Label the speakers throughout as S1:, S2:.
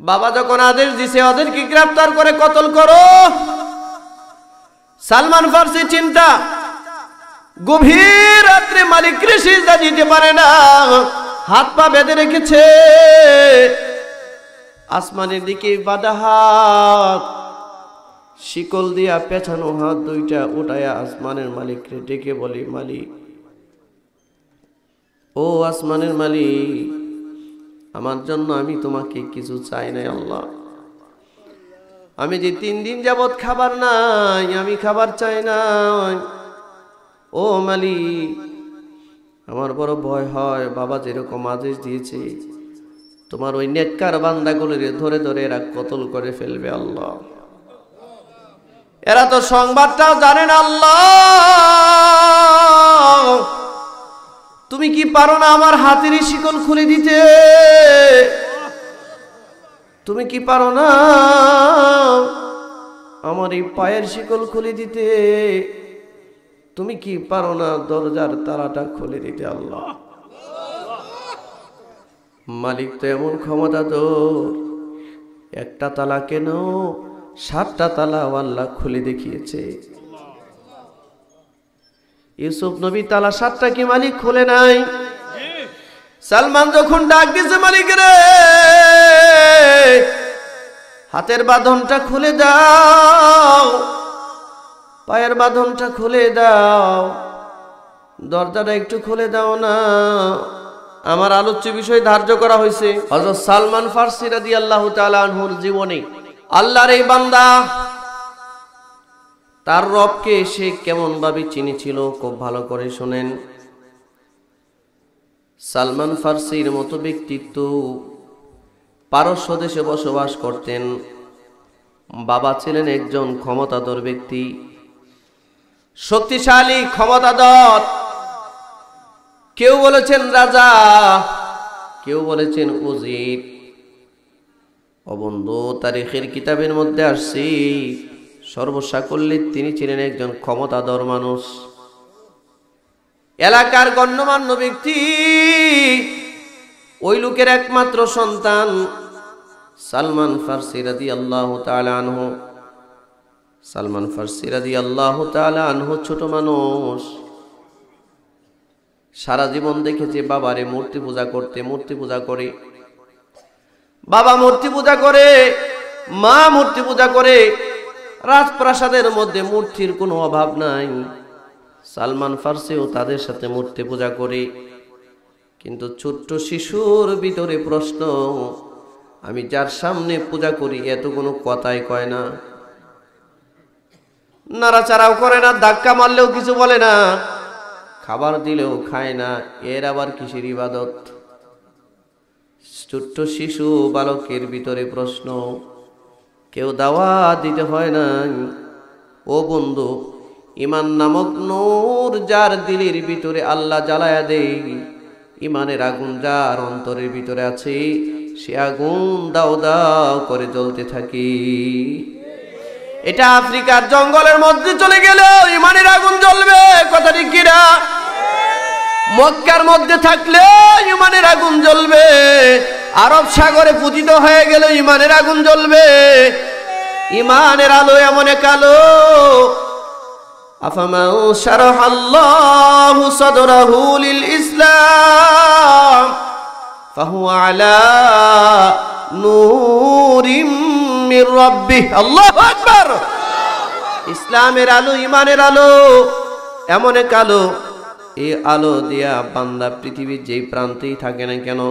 S1: বাবা যখন আদেশ দিছে ওদেরকে গ্রেফতার করে কতল করো, সালমান ফার্সি চিন্তা, গভীর রাত্রে মালিক সিজদা দিতে পারে না, হাত পা বেঁধে রেখেছে, আসমানের দিকে বাঁধা হাত, শিকল দিয়া পেছানো হাত দুইটা উঠায়া আসমানের মালিককে ডেকে বলি, মালিক, ও আসমানের মালিক, আমার জন্য আমি তোমাকে কিছু চাই নাই আল্লাহ, আমি যে 3 দিন যাবত খাবার নাই, আমি খাবার চাই নাই। ও মালিক, আমার বড় ভয় হয়, বাবা যেরকম আদেশ দিয়েছে তোমার ওই নেককার বান্দাগুলোরে ধরে ধরে এরা কতল করে ফেলবে আল্লাহ। এরা তো সংবাদটাও জানে না আল্লাহ, তুমি কি পারো না আমার হাতের শিকল খুলে দিতে? তুমি কি পারো না আমার এই পায়ের শিকল খুলে দিতে? তুমি কি পারো না দরজার তালাটা খুলে দিতে আল্লাহ? মালিক তো এমন ক্ষমতাধর, একটা তালা কেন 7টা তালা আল্লাহ খুলে দেখিয়েছে। ইউসুফ নবী তালা 7টা কি মালিক খুলে নাই? সালমান যখন ডাক দিয়েছে, মালিক রে হাতের বাঁধনটা খুলে দাও, পায়ের বাঁধনটা খুলে দাও, দরজাটা একটু খুলে দাও না, আমার আলোচ্য বিষয় ধার্য করা হয়েছে হযরত সালমান ফার্সি রাদিয়াল্লাহু তাআলা আনহুর জীবনে। আল্লাহর এই বান্দা তার রবকে সে কেমন ভাবে চিনেছিল খুব ভালো করে শুনেন। সালমান ফার্সির মতো ব্যক্তিত্ব পারস্য দেশে বসবাস করতেন। বাবা ছিলেন একজন ক্ষমতাধর ব্যক্তি, শক্তিশালী ক্ষমতাধর, কেউ বলেছেন রাজা, কেউ বলেছেন উজির। অবন্ধু তারিখের কিতাবের মধ্যে আসছে সর্বসাকল্যে তিনি ছিলেন একজন ক্ষমতাধর মানুষ, এলাকার গণ্যমান্য ব্যক্তি। ওই লোকের একমাত্র সন্তান সালমান ফার্সি রাদিয়াল্লাহু তাআলা আনহু। সালমান ফার্সি রাদিয়াল্লাহু তাআলা আনহু ছোট মানুষ, সারা জীবন দেখেছে বাবারে মূর্তি পূজা করতে, মূর্তি পূজা করে, বাবা মূর্তি পূজা করে, মা মূর্তি পূজা করে, রাজপ্রাসাদের মধ্যে মূর্তির কোনো অভাব নাই। সালমান ফার্সিও তাদের সাথে মূর্তি পূজা করে। কিন্তু ছোট্ট শিশুর ভিতরে প্রশ্ন, আমি যার সামনে পূজা করি এত কোনো কথাই কয় না, নাড়াচাড়াও করে না, ধাক্কা মারলেও কিছু বলে না, খাবার দিলেও খায় না, এর আবার কিসের ইবাদত? ছোট্ট শিশু বালকের ভিতরে প্রশ্ন, কেউ দাওয়াত দিতে হয় না। ও বন্ধু, ইমান নামক নূর যার দিলের ভিতরে আল্লাহ জ্বালায়া দেয়, ইমানের আগুন যার অন্তরের ভিতরে আছে, সে আগুন দাও দাও করে জ্বলতে থাকে। এটা আফ্রিকার জঙ্গলের মধ্যে চলে গেলেও ইমানের আগুন জ্বলবে, কথা ঠিক কিনা? মক্কার মধ্যে থাকলে ইমানের আগুন জ্বলবে, আরব সাগরে পতিত হয়ে গেলে ইমানের আগুন জ্বলবে। ইমানের আলো এমন এক আলো, আফামান শারাহাল্লাহু সাদরাহু লিল ইসলাম ফাহুয়া আলা নূরিম মির রাব্বিহ। আল্লাহু আকবার। ইসলামের আলো, ইমানের আলো এমন এক আলো, এই আলো দিয়া বান্দা পৃথিবীর যেই প্রান্তেই থাকে না কেন,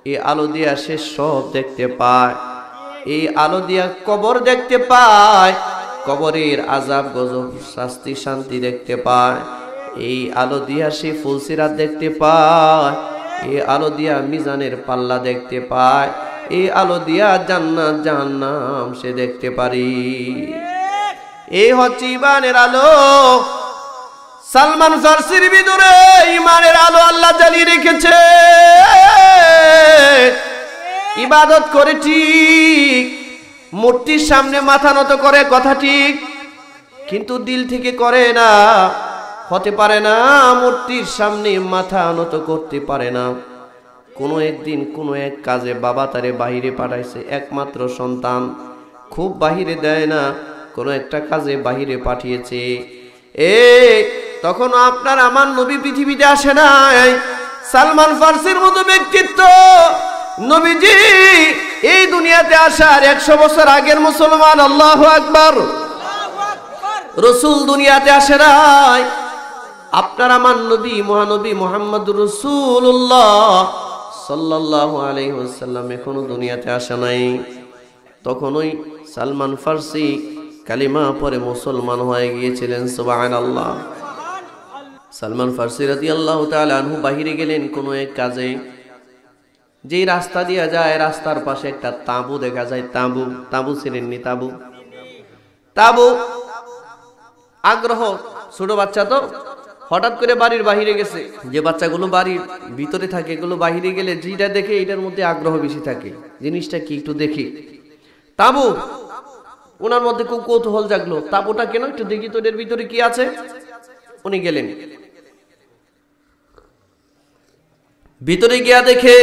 S1: এই আলো দিয়া সে সব দেখতে পায়। এই আলো দিয়া কবর দেখতে পায়, কবরের আযাব গজব শাস্তি শান্তি দেখতে পায়। এই আলো দিয়া সে ফুলসিরাত দেখতে পায়, এই আলো দিয়া মিজানের পাল্লা দেখতে পায়, এই আলো দিয়া জান্নাত জাহান্নাম সে দেখতে পারি। এই হচ্ছে ইমানের আলো। সালমান ফার্সির ভিতরে ইমানের আলো আল্লাহ জ্বালিয়ে রেখেছে। ইবাদত করে ঠিক, মূর্তির সামনে মাথা নত করে, কথা ঠিক, কিন্তু দিল থেকে করে না, হতে পারে না, মূর্তির সামনে মাথা নত করতে পারে না। কোনো একদিন কোনো এক কাজে বাবা তারে বাহিরে পাঠাইছে, একমাত্র সন্তান, খুব বাহিরে দেয় না, কোনো একটা কাজে বাহিরে পাঠিয়েছে। তখন আপনার আমার নবী পৃথিবীতে আসে নাই। সালমান ফার্সির মতো ব্যক্তিত্ব, নবীজি এই দুনিয়াতে আসার 100 বছর আগের মুসলমান। আল্লাহু আকবার। রাসূল দুনিয়াতে আসে নাই। আপনার আমার নবী মহানবী মুহাম্মদুর রাসূলুল্লাহ সাল্লাল্লাহু আলাইহি ওয়াসাল্লাম এখনো দুনিয়াতে আসে নাই। তখন ওই সালমান ফার্সি কালিমা পরে মুসলমান হয়ে গিয়েছিলেন। সুবহানাল্লাহ। সালমান ফার্সি রাদিয়াল্লাহু তাআলা আনহু বাহিরে গেলেন কোনো এক কাজে। যেই রাস্তা দিয়ে যায় রাস্তার পাশে একটা তাঁবু দেখা যায়। তাঁবু ছিলেননি? তাঁবু আগ্রহ, ছোট বাচ্চা তো হঠাৎ করে বাড়ির বাহিরে গেছে। যে বাচ্চাগুলো বাড়ির ভিতরে থাকে এগুলো বাহিরে গেলে যেটা দেখে এটার মধ্যে আগ্রহ বেশি থাকে, জিনিসটা কি একটু দেখি। তাঁবু, ওনার মধ্যে খুব কৌতূহল জাগলো, তাঁবুটা কেন, একটু দেখি তো এর ভিতরে কি আছে। উনি গেলেন, ভিতরে গিয়া দেখে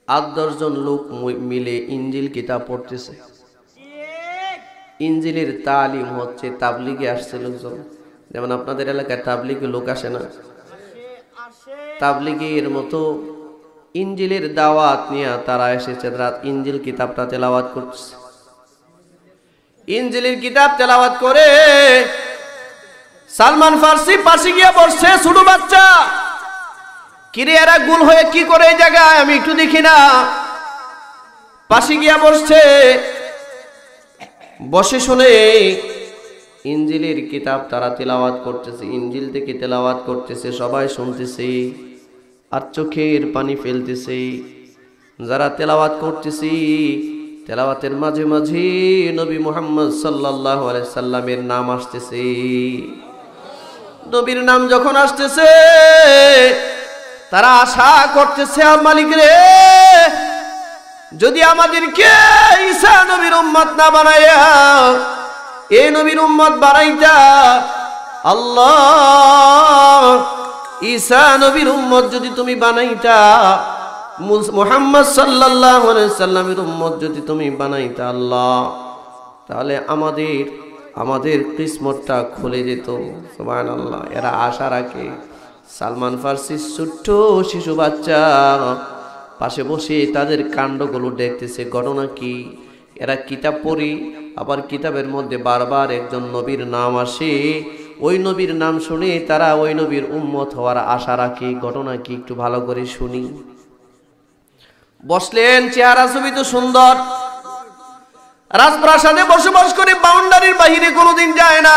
S1: 8-10 জন লোক মিলে ইঞ্জিল কিতাব পড়তেছে। ইঞ্জিলের তালিম হচ্ছে, তাবলিগে আসছে লোকজন। যেমন আপনাদের এলাকায় তাবলিগে লোক আসে না, তাবলিগের মতো ইঞ্জিলের দাওয়াত নিয়ে তারা এসেছে। রাত ইঞ্জিল কিতাবটা তেলাওয়াত করছে। ইঞ্জিলের কিতাব তেলাওয়াত করে সালমান ফার্সি পাশে গিয়ে বসছে। ছোট বাচ্চা, কিরে এরা গুল হয়ে কি করে এই জায়গায়, আমি একটু দেখি না। পাশে গিয়া বসছে, বসে শুনে ইঞ্জিলের কিতাব তারা তেলাওয়াত করতেছে, ইঞ্জিল থেকে তেলাওয়াত করতেছে, সবাই শুনতেছে আর চোখের পানি ফেলতেছে। যারা তেলাওয়াত করতেছে তেলাওয়াতের মাঝে মাঝে নবী মুহাম্মদ সাল্লাল্লাহু আলাইহি সাল্লামের নাম আসতেছে। নবীর নাম যখন আসতেছে তারা আশা করতেছে, মালিক রে, যদি আমাদেরকে ঈসা নবীর উম্মত না বানাইয়া এই নবীর উম্মত বানাইতা, আল্লাহ ঈসা নবীর উম্মত যদি তুমি বানাইতা, মুহাম্মদ সাল্লাল্লাহু আলাইহি সাল্লামের উম্মত যদি তুমি বানাইতা আল্লাহ, তাহলে আমাদের কিসমতটা খুলে যেত। সুবহানাল্লাহ। এরা আশা রাখে। সালমান ফার্সির ছোট্ট শিশু বাচ্চা পাশে বসে তাদের কাণ্ডগুলো দেখতেছে। ঘটনা কি? এরা কিতাব পড়ি, আবার কিতাবের মধ্যে বারবার একজন নবীর নাম আসে। ওই নবীর নাম শুনে তারা ওই নবীর উম্মত হওয়ার আশা রাখে। ঘটনা কি একটু ভালো করে শুনি। বসলেন, চেহারা ছবি তো সুন্দর, রাজপ্রাসাদে বসবাস করে, বাউন্ডারির বাহিরে কোনোদিন যায় না।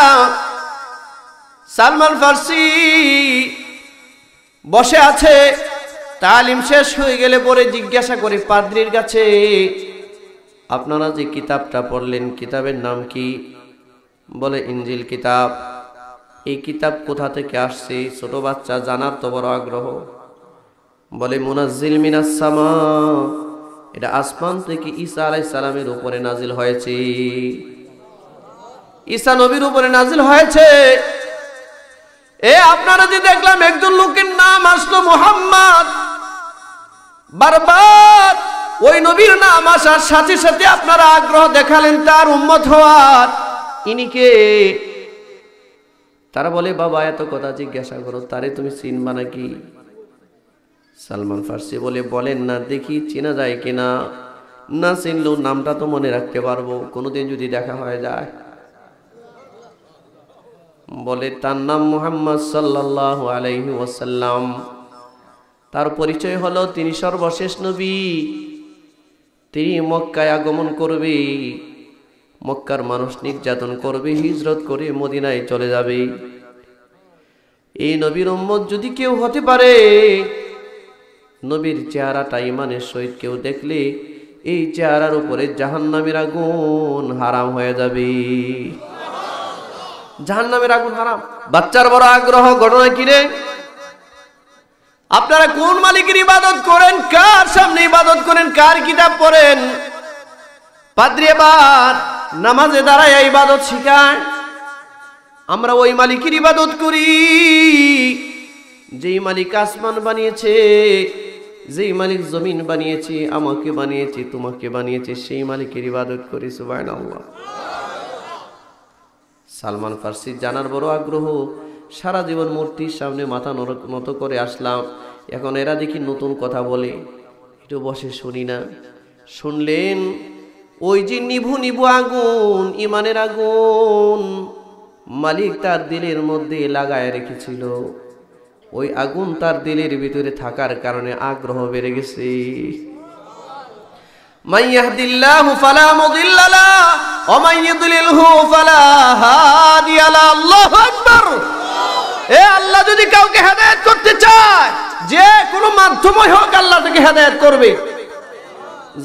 S1: সালমান ফার্সি বসে আছে। তালিম শেষ হয়ে গেলে পরে জিজ্ঞাসা করে পাদ্রীর কাছে, আপনারা যে কিতাবটা পড়লেন কিতাবের নাম কি? বলে ইঞ্জিল কিতাব। এই কিতাব কোথা থেকে আসছে? ছোট বাচ্চা, জানার তো বড় আগ্রহ। বলে মুনাজ্জিল মিনাস সামা, এটা আসমান থেকে ঈসা আলাইহিস সালামের উপরে নাজিল হয়েছে। ঈসা নবীর উপরে নাজিল হয়েছে। আপনারা যে দেখলাম একজন লোকের নাম আসলো মুহাম্মদ, বারবার ওই নবীর নাম আসার সাথে সাথে আপনারা আগ্রহ দেখালেন তার উম্মত হওয়ার, ইনি কে? তারা বলে, বাবা এত কথা জিজ্ঞাসা করো, তারে তুমি চিনবা নাকি? সালমান ফার্সি বলে, বলেন না দেখি চেনা যায় কিনা। না চিনলেও নামটা তো মনে রাখতে পারবো, কোনোদিন যদি দেখা হয়ে যায়। বলে, তার নাম মুহাম্মদ সাল্লাল্লাহু আলাইহি ওয়াসাল্লাম। তার পরিচয় হলো তিনি সর্বশেষ নবী। তিনি মক্কায় আগমন করবে, মক্কার মানুষ নির্যাতন করবে, হিজরত করে মদিনায় চলে যাবে। এই নবীর উম্মত যদি কেউ হতে পারে, নবীর চেহারাটা ইমানের সহিত কেউ দেখলে এই চেহারার উপরে জাহান্নামের আগুন হারাম হয়ে যাবে। জাহান্নামের আগুন হারাম। বাচ্চার বড় আগ্রহ। ঘটনা কি রে? আপনারা কোন মালিকের ইবাদত করেন? কার সামনে ইবাদত করেন? কার কিতাব পড়েন? পাদ্রী এবার নামাজে দাঁড়ায় ইবাদত শিখায়। আমরা ওই মালিকের ইবাদত করি। যেই মালিক আসমান বানিয়েছে, যেই মালিক জমিন বানিয়েছে, আমাকে বানিয়েছে, তোমাকে বানিয়েছে, সেই মালিকের ইবাদত করি। সুবহানাল্লাহ। সালমান ফার্সি জানার বড় আগ্রহ, সারা জীবন মূর্তির সামনে মাথা নত করে আসলাম, এখন এরা দেখি নতুন কথা বলে, একটু বসে শুনি না। শুনলেন ওই যে নিভু নিভু আগুন, ইমানের আগুন মালিক তার দিলের মধ্যে লাগায় রেখেছিল, ওই আগুন তার দিলের ভিতরে থাকার কারণে আগ্রহ বেড়ে গেছে। মান ইয়াহদিল্লাহু ফালা মুদিল্লা লাহু ওয়া মান ইউদ্লিলহু ফালা হাদিয়া লাহু। আল্লাহু আকবার। এ আল্লাহ যদি কাউকে হেদায়েত করতে চায়, যে কোনো মাধ্যমে হোক আল্লাহ তাকে হেদায়েত করবে।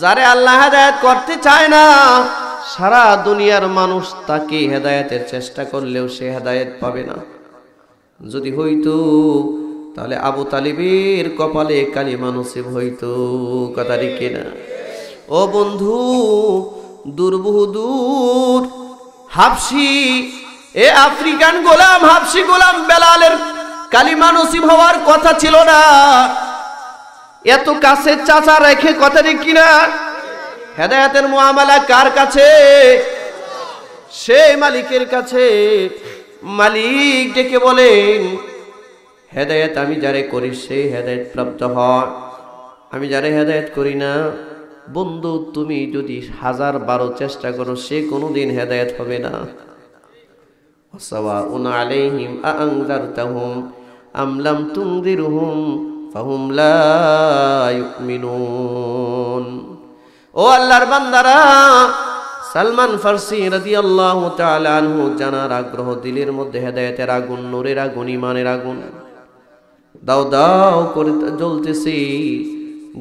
S1: যারে আল্লাহ হেদায়েত করতে চায় না, সারা দুনিয়ার মানুষ তাকে হেদায়েতের চেষ্টা করলেও সে হেদায়েত পাবে না। যদি হইতো তাহলে আবু তালিবের কপালে কালিমা নসিব হইতো। কথা ঠিক না? ও বন্ধু, দূর হাবশি, এ আফ্রিকান গোলাম, হাবশি গোলাম বেলালের কালিমা নসিব হওয়ার কথা ছিল না। এত কাছে চাচা রেখে, কথা ঠিক কিনা? হেদায়েতের মুআমালা কার কাছে? সে মালিকের কাছে। মালিক ডেকে বলেন, হেদায়েত আমি যারে করি সে হেদায়েত প্রাপ্ত হয়, আমি যারে হেদায়েত করি না, বন্ধু তুমি যদি 1000 চেষ্টা করো সে কোনোদিন হেদায়েত হবে না। ওয়াসাওয়াউন আলাইহিম আআনযারতাহুম আম লাম তুনযিরহুম ফাহুম লা ইউমিনুন। ও আল্লাহর বান্দারা, সালমান ফার্সি রাদিয়াল্লাহু তাআলা আনহু জানার আগ্রহ, দিলের মধ্যে হেদায়েতের আগুন, নূরের আগুন, ঈমানের আগুন দাও দাও করে জ্বলতেছে।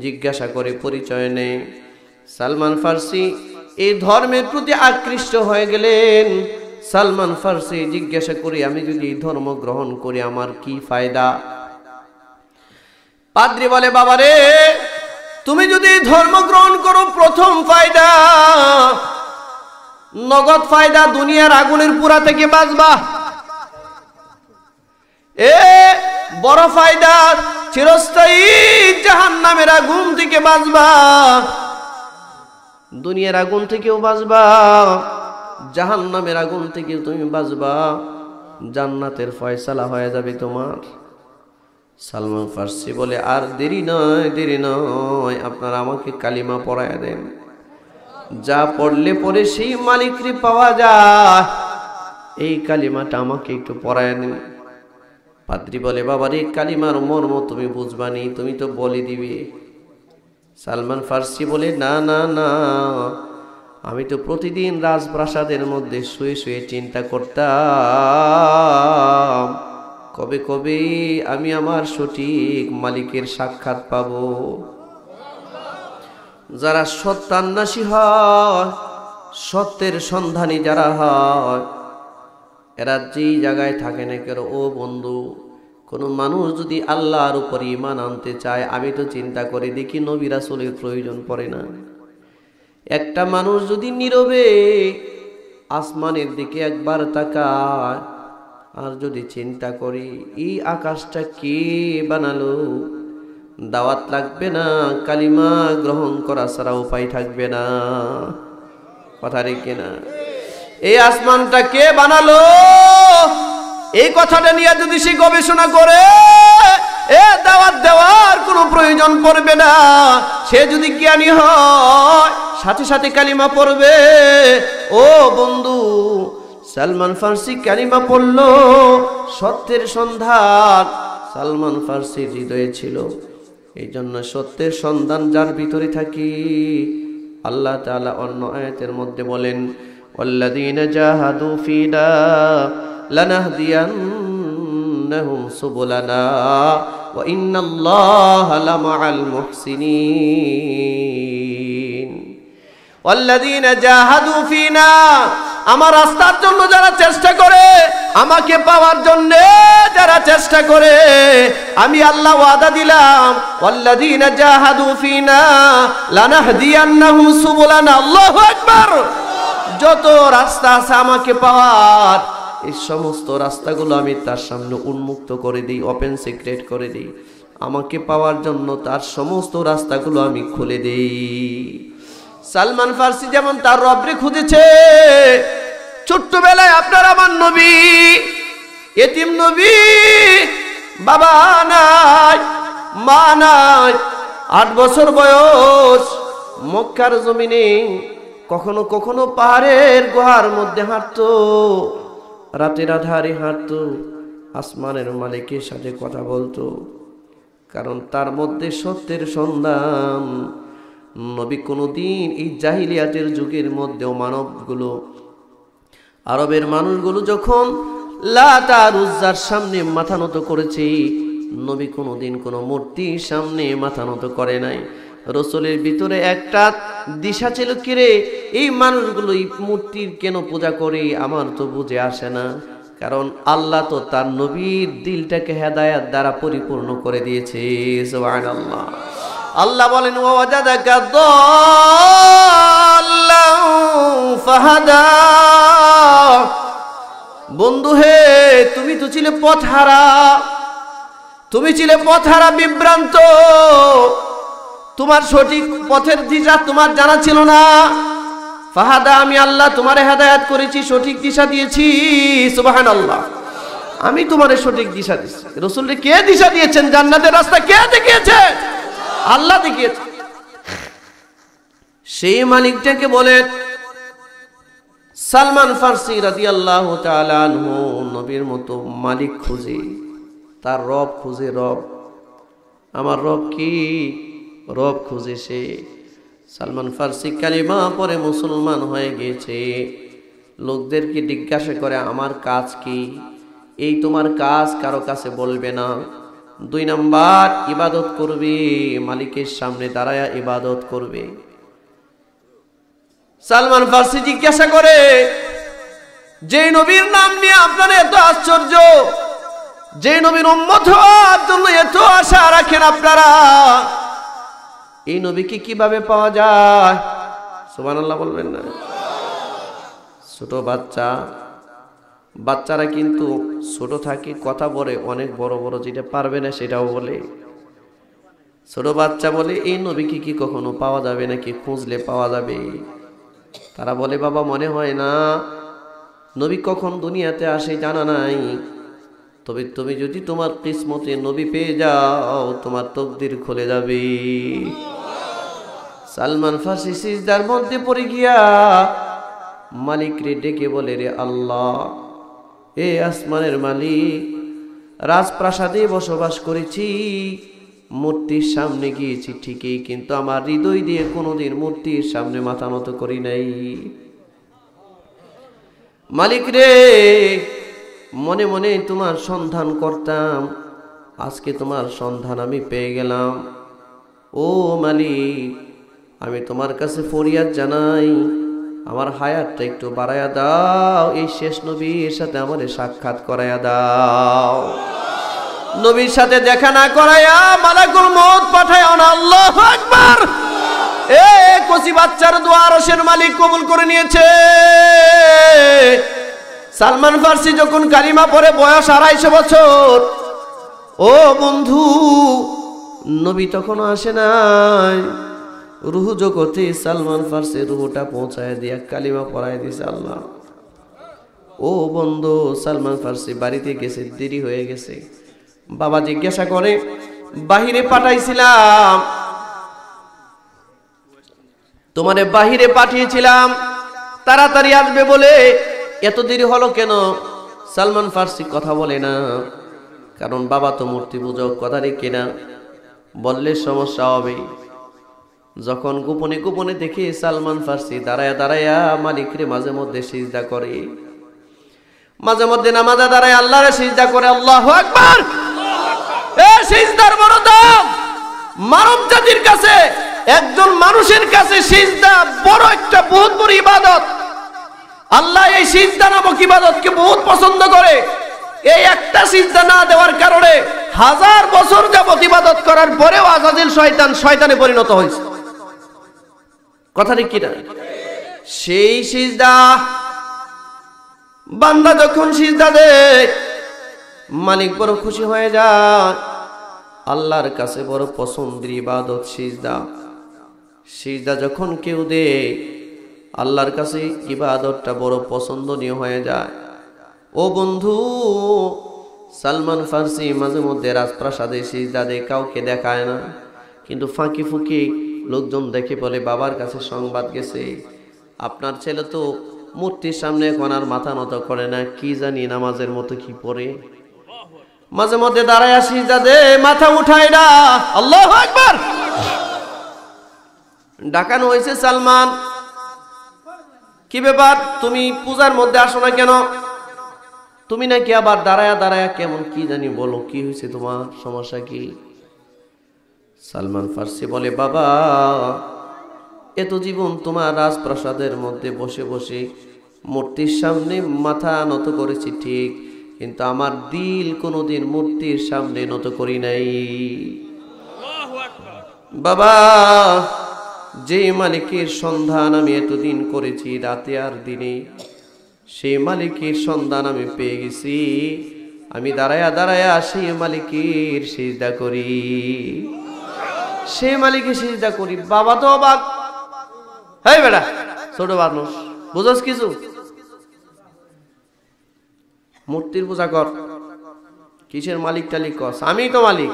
S1: জিজ্ঞাসা করে পরিচয় নেই। সালমান ফার্সি এই ধর্মের প্রতি আকৃষ্ট হয়ে গেলেন। সালমান ফার্সি জিজ্ঞাসা করে, আমি যদি এই ধর্ম গ্রহণ করি আমার কি ফায়দা? পাদ্রী বলে, বাবারে তুমি যদি ধর্ম গ্রহণ করো, প্রথম ফায়দা, নগদ ফায়দা, দুনিয়ার আগুনের পুরা থেকে বাঁচবা। এ বড় ফায়দা, চিরস্থায়ী জাহান্নামের আগুন থেকে বাঁচবা। দুনিয়ার আগুন থেকেও বাঁচবা, জাহান্নামের আগুন থেকে তুমি বাঁচবা, জান্নাতের ফয়সালা হয়ে যাবে তোমার। সালমান ফার্সি বলে, আর দেরি নয়, আপনারা আমাকে কালিমা পড়ায়া দেন, যা পড়লে পরে সেই মালিককে পাওয়া যায়, এই কালিমাটা আমাকে একটু পড়ায়া দেন। পাদ্রী বলে, বাবার এই কালিমার মর্ম তুমি বুঝবানি, তুমি তো বলে দিবে। সালমান ফার্সি বলে, না না না, আমি তো প্রতিদিন রাজপ্রাসাদের মধ্যে শুয়ে শুয়ে চিন্তা করতাম কবে কবে আমি আমার সঠিক মালিকের সাক্ষাৎ পাব। যারা সত্যান্বেষী হয়, সত্যের সন্ধানী যারা হয়, এরা যেই জায়গায় থাকে না কেন, ও বন্ধু, কোনো মানুষ যদি আল্লাহর উপর ঈমান আনতে চায়, আমি তো চিন্তা করে দেখি নবী রাসূলের প্রয়োজন পড়ে না। একটা মানুষ যদি নীরবে আসমানের দিকে একবার তাকায়, আর যদি চিন্তা করি এই আকাশটা কে বানালো, দাওয়াত লাগবে না, কালিমা গ্রহণ করা ছাড়া উপায় থাকবে না। কথা রেখে না, এই আসমানটা কে বানালো, এই কথাটা নিয়ে যদি সে গবেষণা করে, এ দাওয়াত দেওয়ার কোনো প্রয়োজন পড়বে না। সে যদি জ্ঞানী হয়, সাথে সাথে কালিমা পড়বে। ও বন্ধু, সালমান ফার্সি কালিমা পড়ল, সত্যের সন্ধান সালমান ফার্সির হৃদয়ে ছিল। এই জন্য সত্যের সন্ধান যার ভিতরে থাকি, আল্লাহ তাআলা অন্য আয়াতের মধ্যে বলেন, ওয়াল্লাযীনা জাহাদু ফীনা লানাহদিয়ান্নাহুম সুবুলানা ওয়া ইন্নাল্লাহা লামাআল মুহসিনিন। ওয়াল্লাযীনা জাহাদু ফীনা, আমার রাস্তার জন্য যারা চেষ্টা করে, আমাকে পাওয়ার জন্য যারা চেষ্টা করে, আমি আল্লাহ ওয়াদা দিলাম, ওয়াল্লাযীনা জাহাদু ফীনা লানাহদিয়ান্নাহুম সুবুলানা। আল্লাহু আকবার। যত রাস্তা আছে আমাকে পাওয়ার, এই সমস্ত রাস্তাগুলো আমি তার সামনে উন্মুক্ত করে দিই, ওপেন সিক্রেট করে দিই। আমাকে পাওয়ার জন্য তার সমস্ত রাস্তাগুলো আমি খুলে দিই। সালমান ফার্সি যেমন তার রবরে খুঁজেছে, ছোট্টবেলায় আপনার আমার নবী, এতিম নবী, বাবা নাই, মা নাই, 8 বছর বয়স, মক্কার জমিনে কখনো কখনো পাহাড়ের গুহার মধ্যে হাঁটতো, রাতের আধারে হাঁটতো, আসমানের মালিকের সাথে কথা বলতো, কারণ তার মধ্যে সত্যের সন্ধান। নবী কোনোদিন এই জাহিলিয়াতের যুগের মধ্যেও মানবগুলো, আরবের মানুষগুলো যখন লাত আর উজ্জার সামনে মাথা নত করেছে, নবী কোনোদিন কোনো মূর্তির সামনে মাথা নত করে নাই। রসুলের ভিতরে একটা দিশা ছিল, কিরে এই মানুষগুলো এই মূর্তির কেন পূজা করে, আমার তো বুঝে আসে না। কারণ আল্লাহ তো তার নবীর দিলটাকে হেদায়াত দ্বারা পরিপূর্ণ করে দিয়েছে। সুবহানাল্লাহ। আল্লাহ বলেন ওয়াজাদাকা দাল্লান ফাহাদা, বন্ধু হে তুমি তো ছিলে পথহারা, তুমি ছিলে পথহারা, বিভ্রান্ত, তোমার সঠিক পথের দিশা তোমার জানা ছিল না। ফাহাদা, আমি আল্লাহ তোমারে হেদায়েত করেছি, সঠিক দিশা দিয়েছি। সুবহানাল্লাহ। আমি তোমারে সঠিক দিশা দিয়েছি। রাসূলকে কে দিশা দিয়েছেন? জান্নাতের রাস্তা কে দেখিয়েছে? আল্লাহ দেখিয়েছে। সেই মালিকটাকে বলেন সালমান ফার্সি রাদিয়াল্লাহু তাআলা আনহু নবীর মতো মালিক খুঁজে, তার রব খুঁজে। রব, আমার রব কি? রব খুঁজে সে। সালমান ফার্সি কালিমা পরে মুসলমান হয়ে গিয়েছে। লোকদেরকে জিজ্ঞাসা করে আমার কাজ কি? এই তোমার কাজ কারো কাছে বলবে না। 2 নাম্বার, ইবাদত করবে, মালিকের সামনে দাঁড়ায়া ইবাদত করবে। সালমান ফার্সি জিজ্ঞাসা করে, যে নবীর নাম নিয়ে আপনারা এত আশ্চর্য, যে নবীর উম্মত হওয়ার জন্য এত আশা রাখেন আপনারা, এই নবীকে কিভাবে পাওয়া যায়? সুবহানাল্লাহ বলবেন না? ছোট বাচ্চারা কিন্তু ছোট থাকে, কথা বলে অনেক বড় বড়, যেটা পারবে না সেটাও বলে। ছোট বাচ্চা বলে এই নবীকে কি কখনো পাওয়া যাবে নাকি? খুঁজলে পাওয়া যাবে? তারা বলে বাবা মনে হয় না, নবী কখন দুনিয়াতে আসে জানা নাই, তবে তুমি যদি তোমার কিসমতে নবী পেয়ে যাও তোমার তকদির খুলে যাবে। সালমান ফার্সি সিজদার মধ্যে পড়ে গিয়া মালিক রে ডেকে বলে, রে আল্লাহ, এ আসমানের মালিক, রাজপ্রাসাদে বসবাস করেছি, মূর্তির সামনে গিয়েছি ঠিকই, কিন্তু আমার হৃদয় দিয়ে কোনোদিন মূর্তির সামনে মাথা নত করি নাই। মালিক রে, মনে মনে তোমার সন্ধান করতাম, আজকে তোমার সন্ধান আমি পেয়ে গেলাম। ও মালিক, আমি তোমার কাছে ফরিয়াদ জানাই, আমার হায়াতটা একটু বাড়ায়া দাও, এই শেষ নবীর সাথে আমার সাক্ষাৎ করায়া দাও। নবীর সাথে দেখা না করায়া মালাকুল মউত পাঠায় না। আল্লাহু আকবার। এ কচি বাচ্চার দোয়া আরশের মালিক কবুল করে নিয়েছে। সালমান ফার্সি যখন কালিমা পড়ে বয়স 250 বছর, ও বন্ধু, নবী তখনও আসে নাই। রুহ জগতে সালমান ফার্সি রুহটা পৌঁছায় দিয়া কালিমা পড়ায় দিছে আল্লাহ। ও বন্ধু, সালমান ফার্সি বাড়িতে গেছে, দেরি হয়ে গেছে। বাবা জিজ্ঞাসা করে, বাহিরে পাঠাইছিলাম, তোমারে বাহিরে পাঠিয়েছিলাম তাড়াতাড়ি আসবে বলে, এত দেরি হলো কেন? সালমান ফার্সি কথা বলে না, কারণ বাবা তো মূর্তি পূজক, কথা রেখে না, বললে সমস্যা হবে। যখন গোপনে গোপনে দেখে সালমান ফার্সি দাঁড়ায়া দাঁড়ায়া মালিকরে মাঝে মধ্যে সিজদা করে, মাঝে মধ্যে নামাজে দাঁড়ায় আল্লাহরে সিজদা করে। আল্লাহু আকবার। এই সিজদার বড় দাম। মানব জাতির কাছে, একজন মানুষের কাছে সিজদা বড় একটা বহুত বড় ইবাদত। আল্লাহ এই সিজদা নামক ইবাদতকে বহুত পছন্দ করে। এই একটা সিজদা না দেওয়ার কারণে 1000 বছর যাবত ইবাদত করার পরেও আজাজিল শয়তানে পরিণত হয়েছে। কথা ঠিক কিনা? সেই সিজদা বান্দা যখন সিজদা দেয় মালিক বড় খুশি হয়ে যায়। আল্লাহর কাছে বড় পছন্দের ইবাদত সিজদা। সিজদা যখন কেউ দেয় আল্লাহর কাছে ইবাদতটা বড় পছন্দনীয় হয়ে যায়। ও বন্ধু, সালমান ফার্সি মাঝে মধ্যে রাজপ্রাসাদে সিজদা দেয়, কাউকে দেখায় না, কিন্তু ফাঁকি ফুঁকি লোকজন দেখে বলে বাবার কাছে সংবাদ গেছে, আপনার ছেলে তো মূর্তির সামনে এখন আর মাথা নত করে না, কি জানি নামাজের মতো কি পড়ে, মাঝে মধ্যে দাঁড়ায় সিজদা দেয়, মাথা উঠায় না। আল্লাহু আকবার। ডাকানো হয়েছে সালমান, কি ব্যাপার তুমি পূজার মধ্যে আসো না কেন? তুমি নাকি আবার দাঁড়ায়া দাঁড়ায়া কেমন কি জানি, বলো কি হয়েছে, তোমার সমস্যা কি? সালমান ফার্সি বলে, বাবা এত জীবন তোমার রাজপ্রাসাদের মধ্যে বসে বসে মূর্তির সামনে মাথা নত করেছি ঠিক, কিন্তু আমার দিল কোনোদিন মূর্তির সামনে নত করি নাই। বাবা যে মালিকের সন্ধান আমি এতদিন করেছি রাতে আর দিনে, সেই মালিকের সন্ধান আমি পেয়ে গেছি। আমি দাঁড়ায়া দাঁড়ায়া সেই মালিকের সিজদা করি, সেই মালিকের সিজদা করি। বাবা তো অবাক, হেই বেটা ছোট মানুষ, বুঝছ কিছু? মূর্তির পূজা কর, কিসের মালিক টালিক কস, আমি তো মালিক।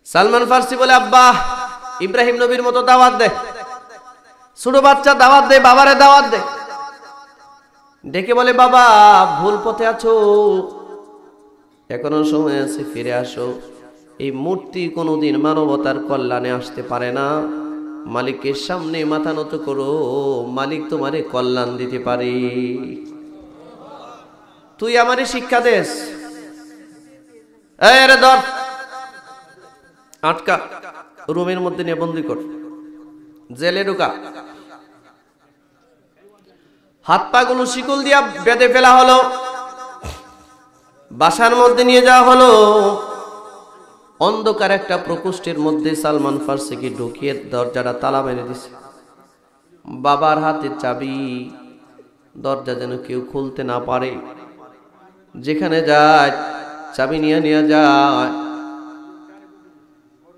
S1: সালমান ফার্সি বলে, আব্বা ইব্রাহিম নবীর মতো দাওয়াত দে, ছোট বাচ্চা দাওয়াত দে, বাবারে দাওয়াত দে। ডেকে বলে, বাবা ভুল পথে আছো, এখনো সময় আছে, ফিরে আসো। এই মূর্তি কোনোদিন মানবতার কল্যাণে আসতে পারে না, মালিকের সামনে মাথা নত করো, মালিক তোমারে কল্যাণ দিতে পারে। তুই আমারে শিক্ষা দেস, আরে ধর আটকা, রুমের মধ্যে নিয়ে বন্দি কর, জেলে ঢুকা। হাত পা গুলো শিকল দিয়া বেঁধে ফেলা হলো, বাসার মধ্যে নিয়ে যাওয়া হলো। অন্ধকার একটা প্রকোষ্ঠের মধ্যে সালমান ফার্সিকে ঢুকিয়ে দরজাটা তালা মেরে দিছে। বাবার হাতে চাবি, দরজা যেন কেউ খুলতে না পারে, যেখানে যায় চাবি নিয়ে নিয়ে যায়।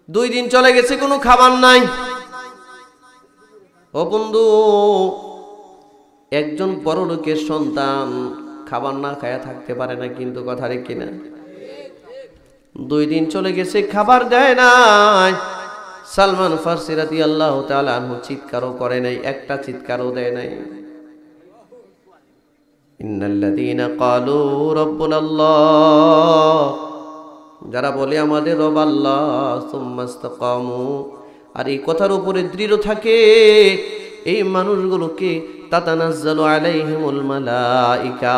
S1: 2 দিন চলে গেছে, কোনো খাবার নাই। ও বন্ধু, একজন বড় লোকের সন্তান খাবার না খায়া থাকতে পারে না, কিন্তু কথা রে কিনা। 2 দিন চলে গেছে, খাবার দেয় নাই। সালমান ফার্সি রাদিয়াল্লাহু তাআলা আনহু চিৎকারও করে নাই, একটা চিৎকারও দেয় নাই। ইন্নাল্লাযীনা ক্বালু রাব্বুনাল্লাহ, যারা বলে আমাদের রব আল্লাহ, সুম্মা ইসতাকামু, আর এই কথার উপরে দৃঢ় থাকে, এই মানুষগুলোকে তাতানাজ্জালু আলাইহিমুল মালাইকা,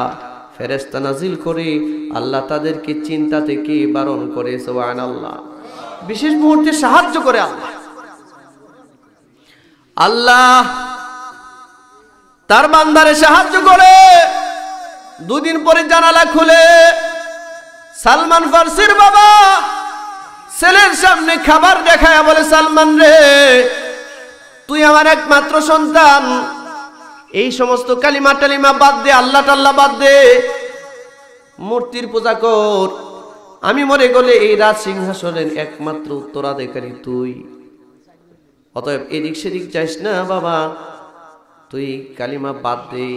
S1: ফেরেশতা নাজিল করে আল্লাহ তাদেরকে চিন্তা থেকে বারণ করে। সুবহানাল্লাহ। বিশেষ মুহূর্তে সাহায্য করে আল্লাহ। আল্লাহ তার বান্দারে সাহায্য করে। 2 দিন পরে জানালা খুলে সালমান ফার্সির বাবা ছেলের সামনে খাবার দেখায় বলে, সালমান রে, তুই আমার একমাত্র সন্তান, এই সমস্ত কালিমা টালিমা বাদ দে, আল্লাহ টাল্লাহ বাদ দে, মূর্তির পূজা কর। আমি মরে গেলে এই রাজ সিংহাসনের একমাত্র উত্তরাধিকারী তুই, অতএব এদিক সেদিক যাইস না বাবা, তুই কালিমা বাদ দে,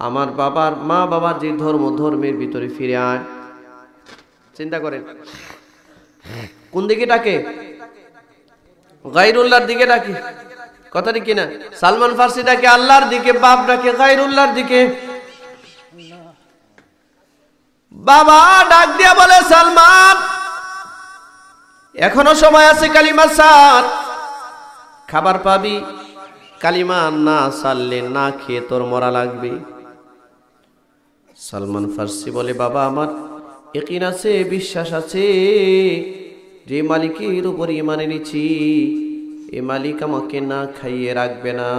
S1: আমার বাবার মা বাবার যে ধর্মের ভিতরে ফিরে আয়। চিন্তা করেন, কোন দিকে ডাকে? গায়রুল্লাহর দিকে ডাকে, কথা ঠিক কিনা? সালমান ফার্সি ডাকে আল্লাহর দিকে, বাপ ডাকে গায়রুল্লাহর দিকে। বাবা ডাক দিয়া বলে, সালমান এখনো সময় আছে, কালিমা সার, খাবার পাবি, কালিমা না সারলে না খেয়ে তোর মরা লাগবে। সালমান ফার্সি বলে, বাবা আমার ইয়াকিন আছে, বিশ্বাস আছে, যে মালিকের উপর ঈমান এনেছি, এই মালিক আমাকে না খাইয়ে রাখবে না।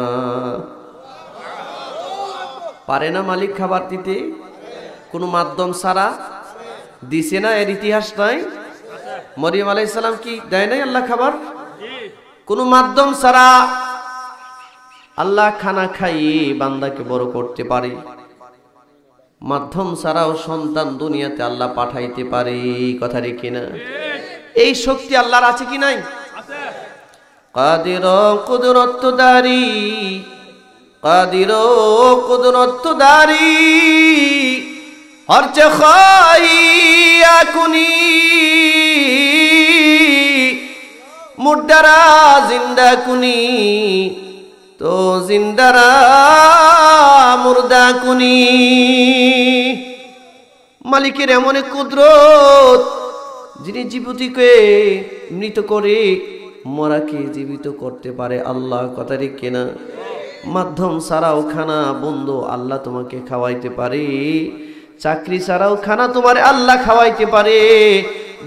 S1: পারে না মালিক খাবার দিতে, কোনো মাধ্যম ছাড়া দিছে না, এর ইতিহাস নাই? মরিয়ম আলাইহিস সালাম কি দেয় নাই আল্লাহ খাবার? কোনো মাধ্যম ছাড়া আল্লাহ খানা খাইয়ে বান্দাকে বড় করতে পারে, মাধ্যম ছাড়াও সন্তান দুনিয়াতে আল্লাহ পাঠাইতে পারে, কথা রেখে না? এই শক্তি আল্লাহর আছে কি নাই? কাদির কুদরতদারি, কাদির কুদরতদারি, হরচে খাইয়া কুনি মুর্দারা জিন্দা কুনি, তো জিন্দারা মুর্দা কুনি। মালিকের এমন এক কুদরত, যিনি জীবিতকে মৃত করে মরাকে জীবিত করতে পারে আল্লাহ, কথা রেখে না? মাধ্যম ছাড়াও খানা বন্ধু আল্লাহ তোমাকে খাওয়াইতে পারে, চাকরি ছাড়াও খানা তোমার আল্লাহ খাওয়াইতে পারে,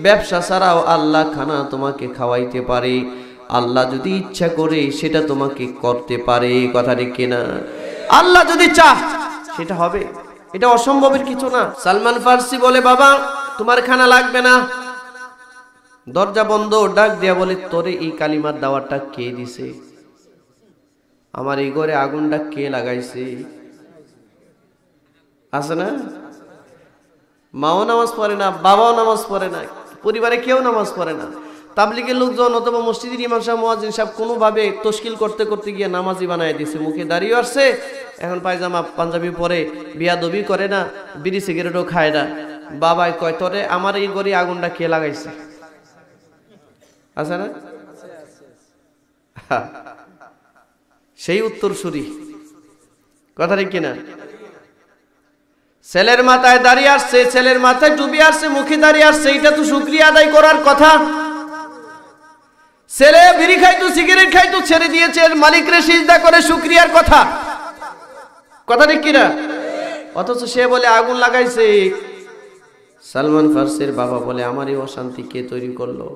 S1: ব্যবসা ছাড়াও আল্লাহ খানা তোমাকে খাওয়াইতে পারে। আল্লাহ যদি ইচ্ছা করে সেটা তোমাকে করতে পারে, কথা রেখে না? আল্লাহ যদি চায় সেটা হবে, এটা অসম্ভবের কিছু না। সালমান ফার্সি বলে, বাবা তোমার খানা লাগবে না। দরজা বন্ধ, ডাক দিয়া বলে, তোরে এই কালিমার দাওয়াতটা কে দিছে? আমার এই ঘরে আগুনটা কে লাগাইছে? আছে না? মাও নামাজ পড়ে না, বাবাও নামাজ পড়ে না, পরিবারে কেউ নামাজ পড়ে না। তাবলিগের লোকজন অথবা মসজিদের ইমাম সাহেব মুয়াজ্জিন সাহেব কোনোভাবে তশকিল করতে করতে গিয়ে নামাজি বানায় দিছে, মুখে দাঁড়িয়ে আসছে, এখন পায়জামা পাঞ্জাবি পরে, বিয়াদবি করে না, বিড়ি সিগারেটও খায় না। বাবাই কয়, তোরে আমার এই ঘরে আগুনটা কে লাগাইছে? আছে না? সেই উত্তর সুরি, কথা রেখে না? ছেলের মাথায় দাঁড়িয়ে আসছে, ছেলের মাথায় টুপি আসছে, মুখে দাঁড়িয়ে আসছে, এটা তো শুকরিয়া আদায় করার কথা। ছেলে বিড়ি খাইতো, সিগারেট খাইতো, ছেড়ে দিয়েছে, মালিকরে সিজদা করে শুকরিয়ার কথা, কথা ঠিক কিনা? অথচ সে বলে আগুন লাগাইছে। সালমান ফার্সির বাবা বলে, আমার এই অশান্তি কে তৈরি করলো?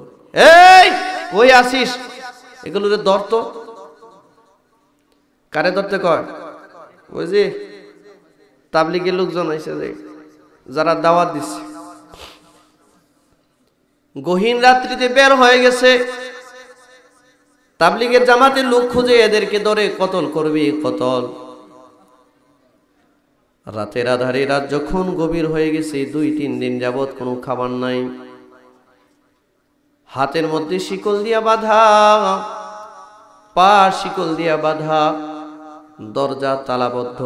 S1: এই ওই আসিস, এগুলোর ধরত। কারে ধরতে কয়? ওই যে তাবলিগের লোকজন আইসে, যারা দাওয়াত দিচ্ছে, গহীন রাত্রিতে বের হয়ে গেছে, তাবলিগের জামাতের লোক খুঁজে এদেরকে ধরে কতল করবে, কতল। রাতের আধারে, রাত যখন গভীর হয়ে গেছে, 2-3 দিন যাবৎ কোনো খাবার নাই, হাতের মধ্যে শিকল দিয়া বাঁধা, পা শিকল দিয়া বাঁধা, দরজা তালাবদ্ধ,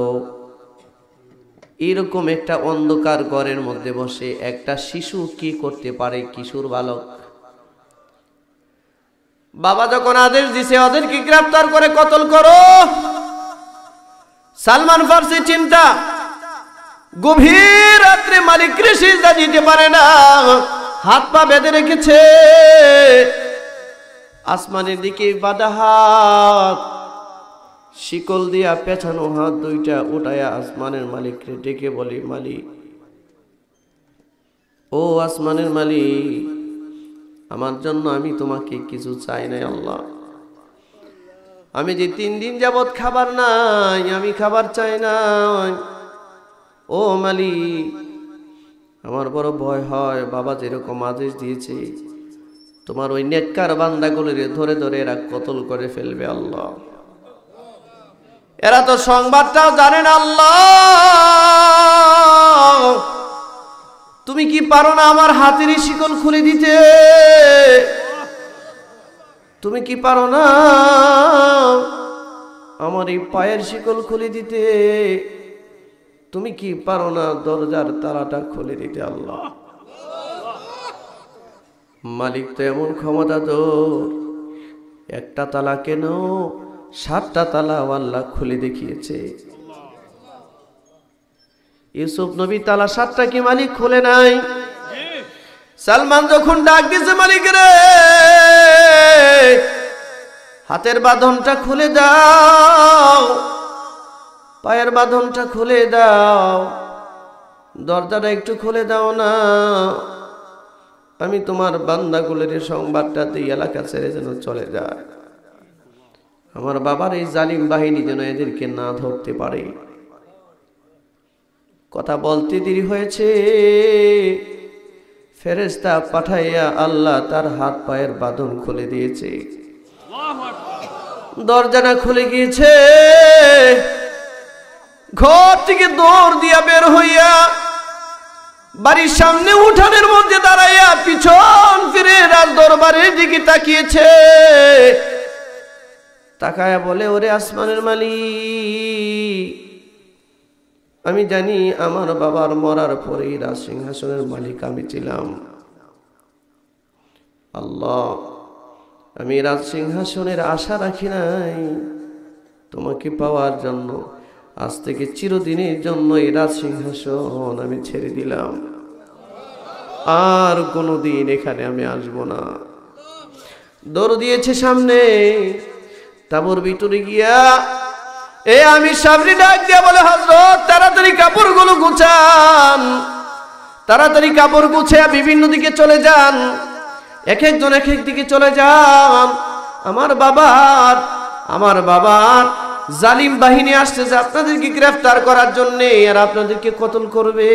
S1: এরকম একটা অন্ধকার ঘরের মধ্যে বসে একটা শিশু কি করতে পারে? কিশোর বালক। বাবা যখন আদেশ দিছে ওদেরকে গ্রেফতার করে কতল করো, সালমান ফার্সি চিন্তা, গভীর রাত্রে মালিকরে সিজদা দিতে পারে না, হাত পা বেঁধে রেখেছে, আসমানের দিকে বাঁধা হাত, শিকল দিয়া পেছানো হাত দুইটা উঠায়া আসমানের মালিকরে ডেকে বলি, মালিক, ও আসমানের মালিক, আমার জন্য আমি তোমাকে কিছু চাই নাই আল্লাহ, আমি যে 3 দিন যাবৎ খাবার নাই, আমি খাবার চাই নাই। ও মালিক, আমার বড় ভয় হয়, বাবা যেরকম আদেশ দিয়েছে, তোমার ওই নেককার বান্দাগুলোরে ধরে ধরে এরা কতল করে ফেলবে আল্লাহ। এরা তো সংবাদটাও জানেন আল্লাহ, তুমি কি পারো না আমার হাতের শিকল খুলে দিতে? তুমি কি পারো না আমার এই পায়ের শিকল খুলে দিতে? তুমি কি পারো না দরজার তালাটা খুলে দিতে? আল্লাহ মালিক তো এমন ক্ষমতাধর, একটা তালা কেন 7টা তালা আল্লাহ খুলে দেখিয়েছে। ইউসুফ নবী তালা 7টা কি মালিক খুলে নাই? সালমান যখন ডাক দিয়েছে, মালিক রে হাতের বাঁধনটা খুলে দাও, পায়ের বাঁধনটা খুলে দাও, দরজাটা একটু খুলে দাও না, আমি তোমার বান্দাগুলোর সংবাদটা এই এলাকা ছেড়ে যেন চলে যায়, আমার বাবার এই জালিম বাহিনী যেন এদেরকে না ধরতে পারে। কথা বলতে দেরি হয়েছে, ফেরেশতা পাঠাইয়া আল্লাহ তার হাত পায়ের বাঁধন খুলে দিয়েছে। দরজাটা খুলে গিয়েছে। ঘর থেকে দৌড় দিয়া বের হইয়া বাড়ির সামনে উঠানের মধ্যে দাঁড়াইয়া পিছন ফিরে রাজ দরবারের দিকে তাকিয়েছে। তাকায়া বলে, ওরে আসমানের মালিক, আমি জানি আমার বাবার মরার পরে রাজ সিংহাসনের মালিক আমি ছিলাম। আল্লাহ, আমি রাজ সিংহাসনের আশা রাখি নাই, তোমাকে পাওয়ার জন্য আজ থেকে চিরদিনের জন্য এই রাজ সিংহাসন আমি ছেড়ে দিলাম, আর কোনোদিন এখানে আমি আসব না। দৌড় দিয়েছে সামনে। তাবুর ভিতরে গিয়া আমি সামনে ডাক দিয়া বলে, হযরত তাড়াতাড়ি কাপড়গুলো গুছান, তাড়াতাড়ি কাপড় গুছিয়ে বিভিন্ন দিকে চলে যান, এক একজন এক এক দিকে চলে যান। আমার বাবার জালিম বাহিনী আসতেছে আপনাদেরকে গ্রেফতার করার জন্য, আর আপনাদেরকে কতল করবে।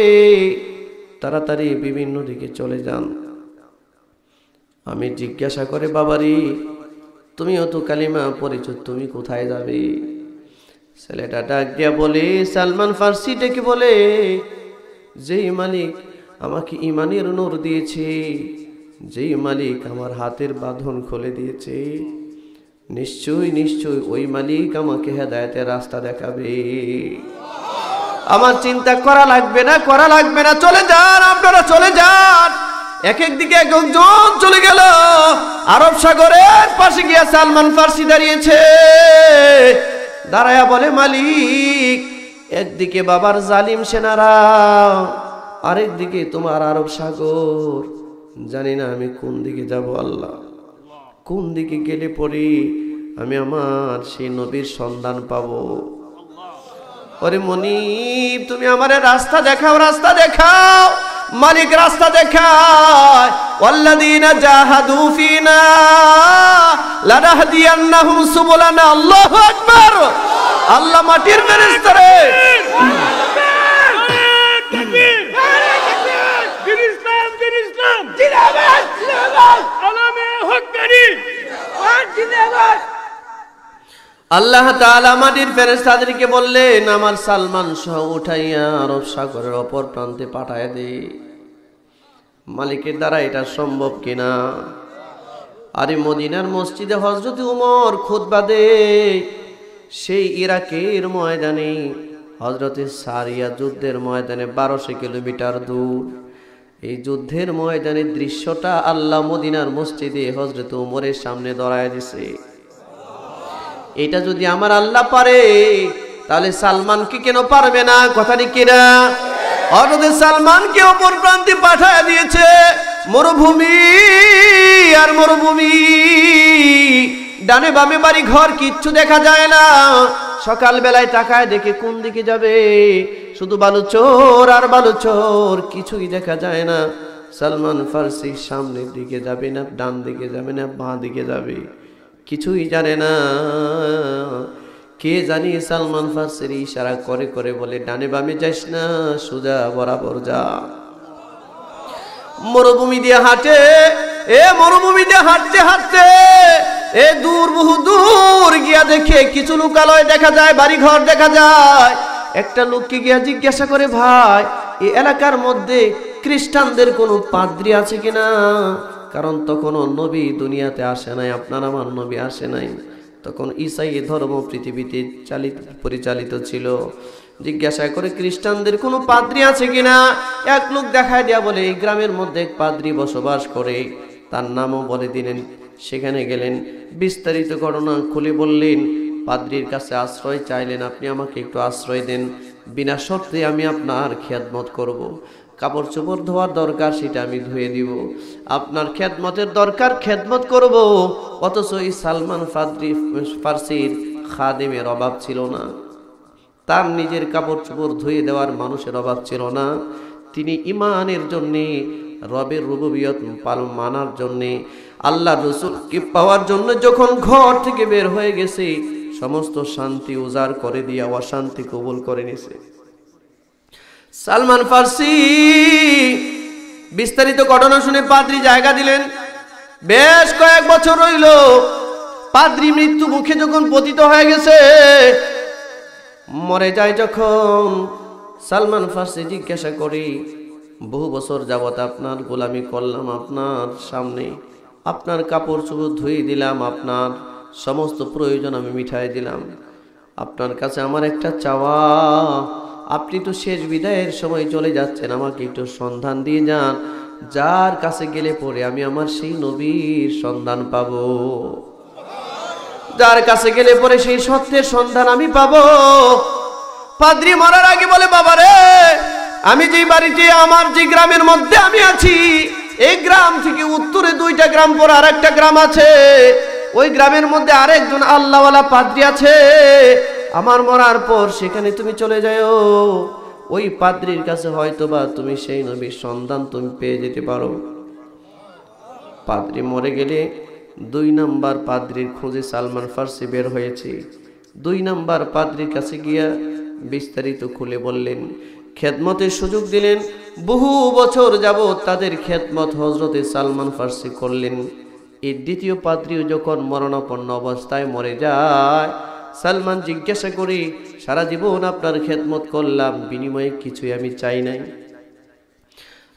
S1: তাড়াতাড়ি বিভিন্ন দিকে চলে যান। আমি জিজ্ঞাসা করে, বাবারি তুমিও তো কালিমা পড়েছ, তুমি কোথায় যাবে? ছেলেটা ডাক দিয়া বলে, সালমান ফার্সি ডেকে বলে, যেই মালিক আমাকে ইমানের নূর দিয়েছে, যেই মালিক আমার হাতের বাঁধন খুলে দিয়েছে, নিশ্চয়ই নিশ্চয়ই ওই মালিক আমাকে হেদায়েতের রাস্তা দেখাবে। আমার চিন্তা করা লাগবে না, করা লাগবে না, চলে যান, আপনারা চলে যান। এক এক দিকে একজন চলে গেল। আরব সাগরের পাশে গিয়া সালমান ফার্সি দাঁড়িয়েছে। দাঁড়ায়া বলে, মালিক, একদিকে বাবার জালিম সেনারা, আরেক দিকে তোমার আরব সাগর, জানি না আমি কোন দিকে যাব। আল্লাহ, কোন দিকে গেলে পরে আমি আমার সেই নবীর সন্ধান পাবো। ওরে মনিব, তুমি আমারে রাস্তা দেখাও, রাস্তা দেখাও। মালিক রাস্তা দেখায়, ওয়াল্লাযীনা জাহাদু ফীনা লানাহদিয়ান্নাহুম সুবুলানা। আল্লাহু আকবার। আল্লাহ মাটির ফেরেশতারে আল্লাহ তাআলা মাটির ফেরেশতাদেরকে বললেন, আমার সালমান সহ উঠাইয়া আরব সাগরের অপর প্রান্তে পাঠায় দে। মালিকের দ্বারা এটা সম্ভব কিনা? আরে মদিনার মসজিদে হযরত উমর খুতবা দেয়, সেই ইরাকের ময়দানে হযরতে সারিয়া যুদ্ধের ময়দানে 1200 কিলোমিটার দূর। এই যুদ্ধের ময়দানের দৃশ্যটা আল্লাহ মদিনার মসজিদে হযরত উমরের সামনে দাঁড়ায় দিছে। এটা যদি আমার আল্লাহ পারে, তাহলে সালমানকে কেন পারবে না? কথাটি কিনা? হযরত সালমানকে অপর প্রান্তে পাঠায় দিয়েছে। মরুভূমি আর মরুভূমি, ডানে বামে বাড়ি ঘর, কিচ্ছু দেখা যায় না। সকাল বেলায় তাকায় দেখে কোন দিকে যাবে, শুধু বালুচর আর বালুচর, কিছুই দেখা যায় না। সালমান ফার্সি সামনের দিকে যাবে না, ডান দিকে যাবে না, বাঁ দিকে যাবে, কিছুই জানে না। কে জানি সালমান ফার্সির ইশারা করে করে বলে, ডানে বামে যাস না, সোজা বরাবর যা। মরুভূমি দিয়ে হাঁটে, মরুভূমি দিয়ে হাঁটতে হাঁটতে দূর, বহু দূর গিয়া দেখে কিছু লোকালয় দেখা যায়, বাড়ি ঘর দেখা যায়। একটা লোককে গিয়া জিজ্ঞাসা করে, ভাই এই এলাকার মধ্যে খ্রিস্টানদের কোনো পাদ্রী আছে কিনা? কারণ তখনও নবী দুনিয়াতে আসে নাই, আপনার আমার নবী আসে নাই, তখন ঈসাই ধর্ম পৃথিবীতে পরিচালিত ছিল। জিজ্ঞাসা করে, খ্রিস্টানদের কোনো পাদ্রী আছে কিনা? এক লোক দেখায় দেয়া বলে, এই গ্রামের মধ্যে এক পাদ্রী বসবাস করে, তার নামও বলে দিলেন। সেখানে গেলেন, বিস্তারিত ঘটনা খুলে বললেন। পাদ্রীর কাছে আশ্রয় চাইলেন, আপনি আমাকে একটু আশ্রয় দেন, বিনা শর্তে আমি আপনার খেদমত করব। কাপড় চোপড় ধোয়ার দরকার সেটা আমি ধুয়ে দিব, আপনার খেদমতের দরকার খেদমত করব। অথচ এই সালমান ফার্সির খাদেমের অভাব ছিল না, তার নিজের কাপড় চোপড় ধুয়ে দেওয়ার মানুষের অভাব ছিল না। তিনি ইমানের জন্যে, রবের রুবুবিয়ত মানার জন্যে, আল্লাহ রসুলকে পাওয়ার জন্য যখন ঘর থেকে বের হয়ে গেছে, সমস্ত শান্তি উজাড় করে দিয়া অশান্তি কবুল করে নিছে। সালমান ফার্সি বিস্তারিত ঘটনা শুনে পাদ্রী জায়গা দিলেন। বেশ কয়েক বছর রইল। পাদ্রী মৃত্যু মুখে যখন পতিত হয়ে গেছে, মরে যায় যখন, সালমান ফার্সি জিজ্ঞাসা করি, বহু বছর যাবত আপনার গোলামি করলাম, আপনার সামনে আপনার কাপড় চোপড় ধুয়ে দিলাম, আপনার সমস্ত প্রয়োজন আমি মিটাই দিলাম, আপনার কাছে আমার একটা চাওয়া, আপনি তো শেষ বিদায়ের সময় চলে যাচ্ছেন, আমাকে একটু সন্ধান দিয়ে যান, যার কাছে গেলে পরে আমি আমার সেই নবীর সন্ধান পাবো, যার কাছে গেলে পরে সেই সত্যের সন্ধান আমি পাবো। পাদ্রী মরার আগে বলে, বাবা রে, আমি যে বাড়িতে আমার যে গ্রামের মধ্যে আমি আছি, এই গ্রাম থেকে উত্তরে 2টা গ্রাম পর আরেকটা গ্রাম আছে, ওই গ্রামের মধ্যে আরেকজন আল্লাহওয়ালা পাদ্রী আছে, আমার মরার পর সেখানে তুমি চলে যাও, ওই পাদ্রীর কাছে হয়তোবা তুমি সেই নবীর সন্ধান তুমি পেয়ে যেতে পারো। পাদ্রী মরে গেলে 2 নাম্বার পাদ্রীর খোঁজে সালমান ফার্সি বের হয়েছে। 2 নাম্বার পাদ্রীর কাছে গিয়া বিস্তারিত খুলে বললেন, খেদমতের সুযোগ দিলেন, বহু বছর যাবত তাদের খেদমত হযরতে সালমান ফার্সি করলেন। এই দ্বিতীয় পাদ্রীও যখন মরণাপন্ন অবস্থায় মরে যায়, সালমান জিজ্ঞাসা করি, সারা জীবন আপনার খেদমত করলাম, বিনিময়ে কিছুই আমি চাই নাই,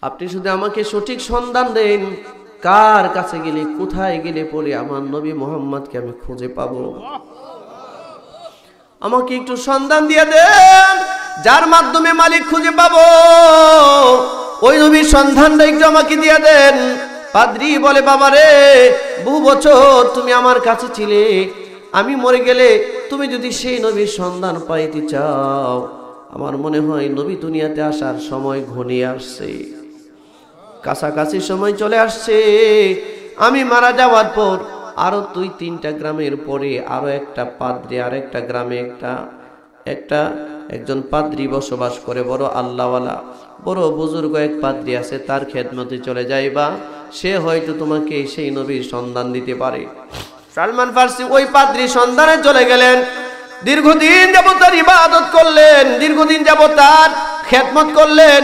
S1: আপনি শুধু আমাকে সঠিক সন্ধান দেন, কার কাছে গেলে কোথায় গেলে পরে আমার নবী মুহাম্মদকে আমি খুঁজে পাবো, আমাকে একটু সন্ধান দিয়ে দেন, যার মাধ্যমে মালিক খুঁজে পাবো, ওই নবীর সন্ধানটা একটু আমাকে দিয়ে দেন। পাদ্রী বলে, বাবা রে, বহু বছর তুমি আমার কাছে ছিলে, আমি মরে গেলে তুমি যদি সেই নবীর সন্ধান পাইতে চাও, আমার মনে হয় নবী দুনিয়াতে আসার সময় ঘনিয়ে আসছে, কাছাকাছি সময় চলে আসছে, আমি মারা যাওয়ার পর আরো 2-3টা গ্রামের পরে আরো একটা পাদ্রী আরেকটা গ্রামে একজন পাদ্রী বসবাস করে, বড় আল্লাহওয়ালা, বড় বুজুর্গ এক পাদ্রী আছে, তার খেদমতে চলে যাইবা, সে হয়তো তোমাকে সেই নবীর সন্ধান দিতে পারে। সালমান ফার্সি ওই পাদ্রী সন্ধানে চলে গেলেন, দীর্ঘদিন যাবত তার ইবাদত করলেন, দীর্ঘদিন যাবত তার খেদমত করলেন,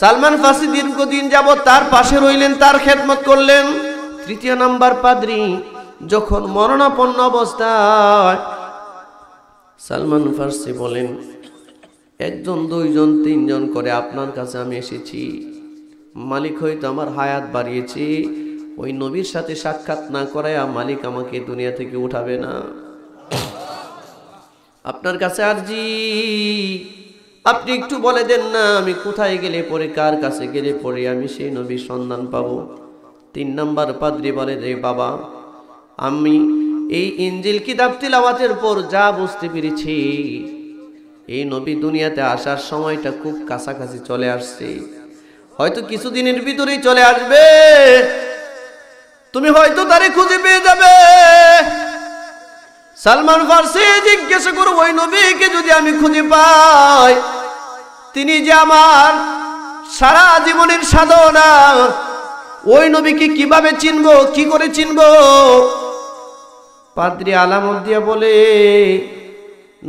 S1: সালমান ফার্সি দীর্ঘদিন যাবত তার পাশে রইলেন, তার খেদমত করলেন। 3য় নাম্বার পাদ্রী যখন মরণাপন্ন অবস্থায়, সালমান ফার্সি বলেন, 1 জন 2 জন 3 জন করে আপনার কাছে আমি এসেছি, মালিক হয়তো আমার হায়াত বাড়িয়েছে, ওই নবীর সাথে সাক্ষাৎ না করায় মালিক আমাকে দুনিয়া থেকে উঠাবে না, আপনার কাছে আরজি, আপনি একটু বলে দেন না, আমি কোথায় গেলে পরে, কার কাছে গেলে পরে আমি সেই নবীর সন্ধান পাবো। 3 নাম্বার পাদ্রী বলে, যে বাবা, আমি এই ইনজিল কিতাব তিলাওয়াতের পর যা বুঝতে পেরেছি, এই নবী দুনিয়াতে আসার সময়টা খুব কাছাকাছি চলে আসছে, হয়তো কিছুদিনের ভিতরেই চলে আসবে, তুমি হয়তো তারে খুঁজে পেয়ে যাবে। সালমান ফার্সি জিজ্ঞাসা করো, ওই নবীকে যদি আমি খুঁজে পাই, তিনি যে আমার সারা জীবনের সাধনা, ওই নবীকে কিভাবে চিনবো, কি করে চিনবো? পাদ্রী আলামত দিয়া বলে,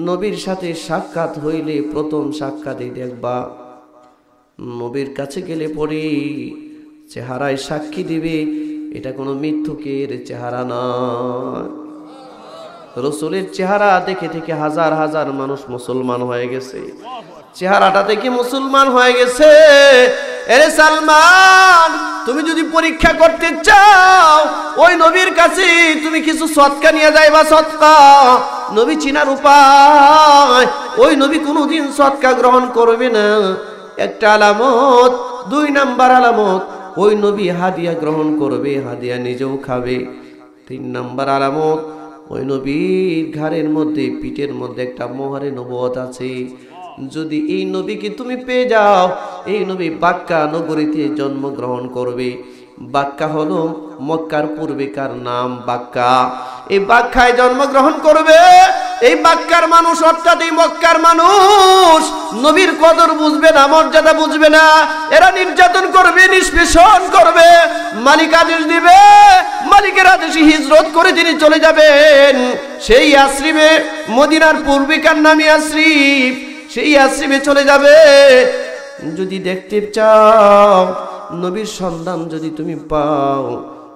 S1: নবীর সাথে সাক্ষাৎ হইলে প্রথম সাক্ষাতেই দেখবা, নবীর কাছে গেলে পরে চেহারায় সাক্ষী দিবে, এটা কোনো মিথ্যুকের চেহারা নয়। রসুলের চেহারা দেখে থেকে হাজার হাজার মানুষ মুসলমান হয়ে গেছে, চেহারাটা দেখে মুসলমান হয়ে গেছে। এরে সালমান, তুমি যদি পরীক্ষা করতে চাও, ওই নবীর কাছে তুমি কিছু সদকা নিয়ে যাইবা, সদকা, নবী চিনার উপায়, ওই নবী কোনোদিন সদকা গ্রহণ করবে না, একটা আলামত। 2 নাম্বার আলামত, ওই নবী হাদিয়া গ্রহণ করবে, হাদিয়া নিজেও খাবে। 3 নাম্বার আলামত, ওই নবীর ঘাড়ের মধ্যে, পিঠের মধ্যে একটা মোহরে নবুয়ত আছে। যদি এই নবীকে তুমি পেয়ে যাও, এই নবী বাক্কা নগরীতে জন্মগ্রহণ করবে। বাক্কা হলো মক্কার পূর্বেকার নাম বাক্কা, এই বাক্কায় জন্মগ্রহণ করবে। এই বাক্কার মানুষ, অর্থাৎ এই মক্কার মানুষ নবীর কদর বুঝবে না, মর্যাদা বুঝবে না, এরা নির্যাতন করবে, নিষ্পেষণ করবে, মালিক আদেশ দিবে, মালিকের আদেশে হিজরত করে তিনি চলে যাবেন সেই আশ্রিমে, মদিনার পূর্বেকার নামে আশ্রিম, সেই আশ্রিমে চলে যাবে। যদি দেখতে চাও, নবীর সন্ধান যদি তুমি পাও,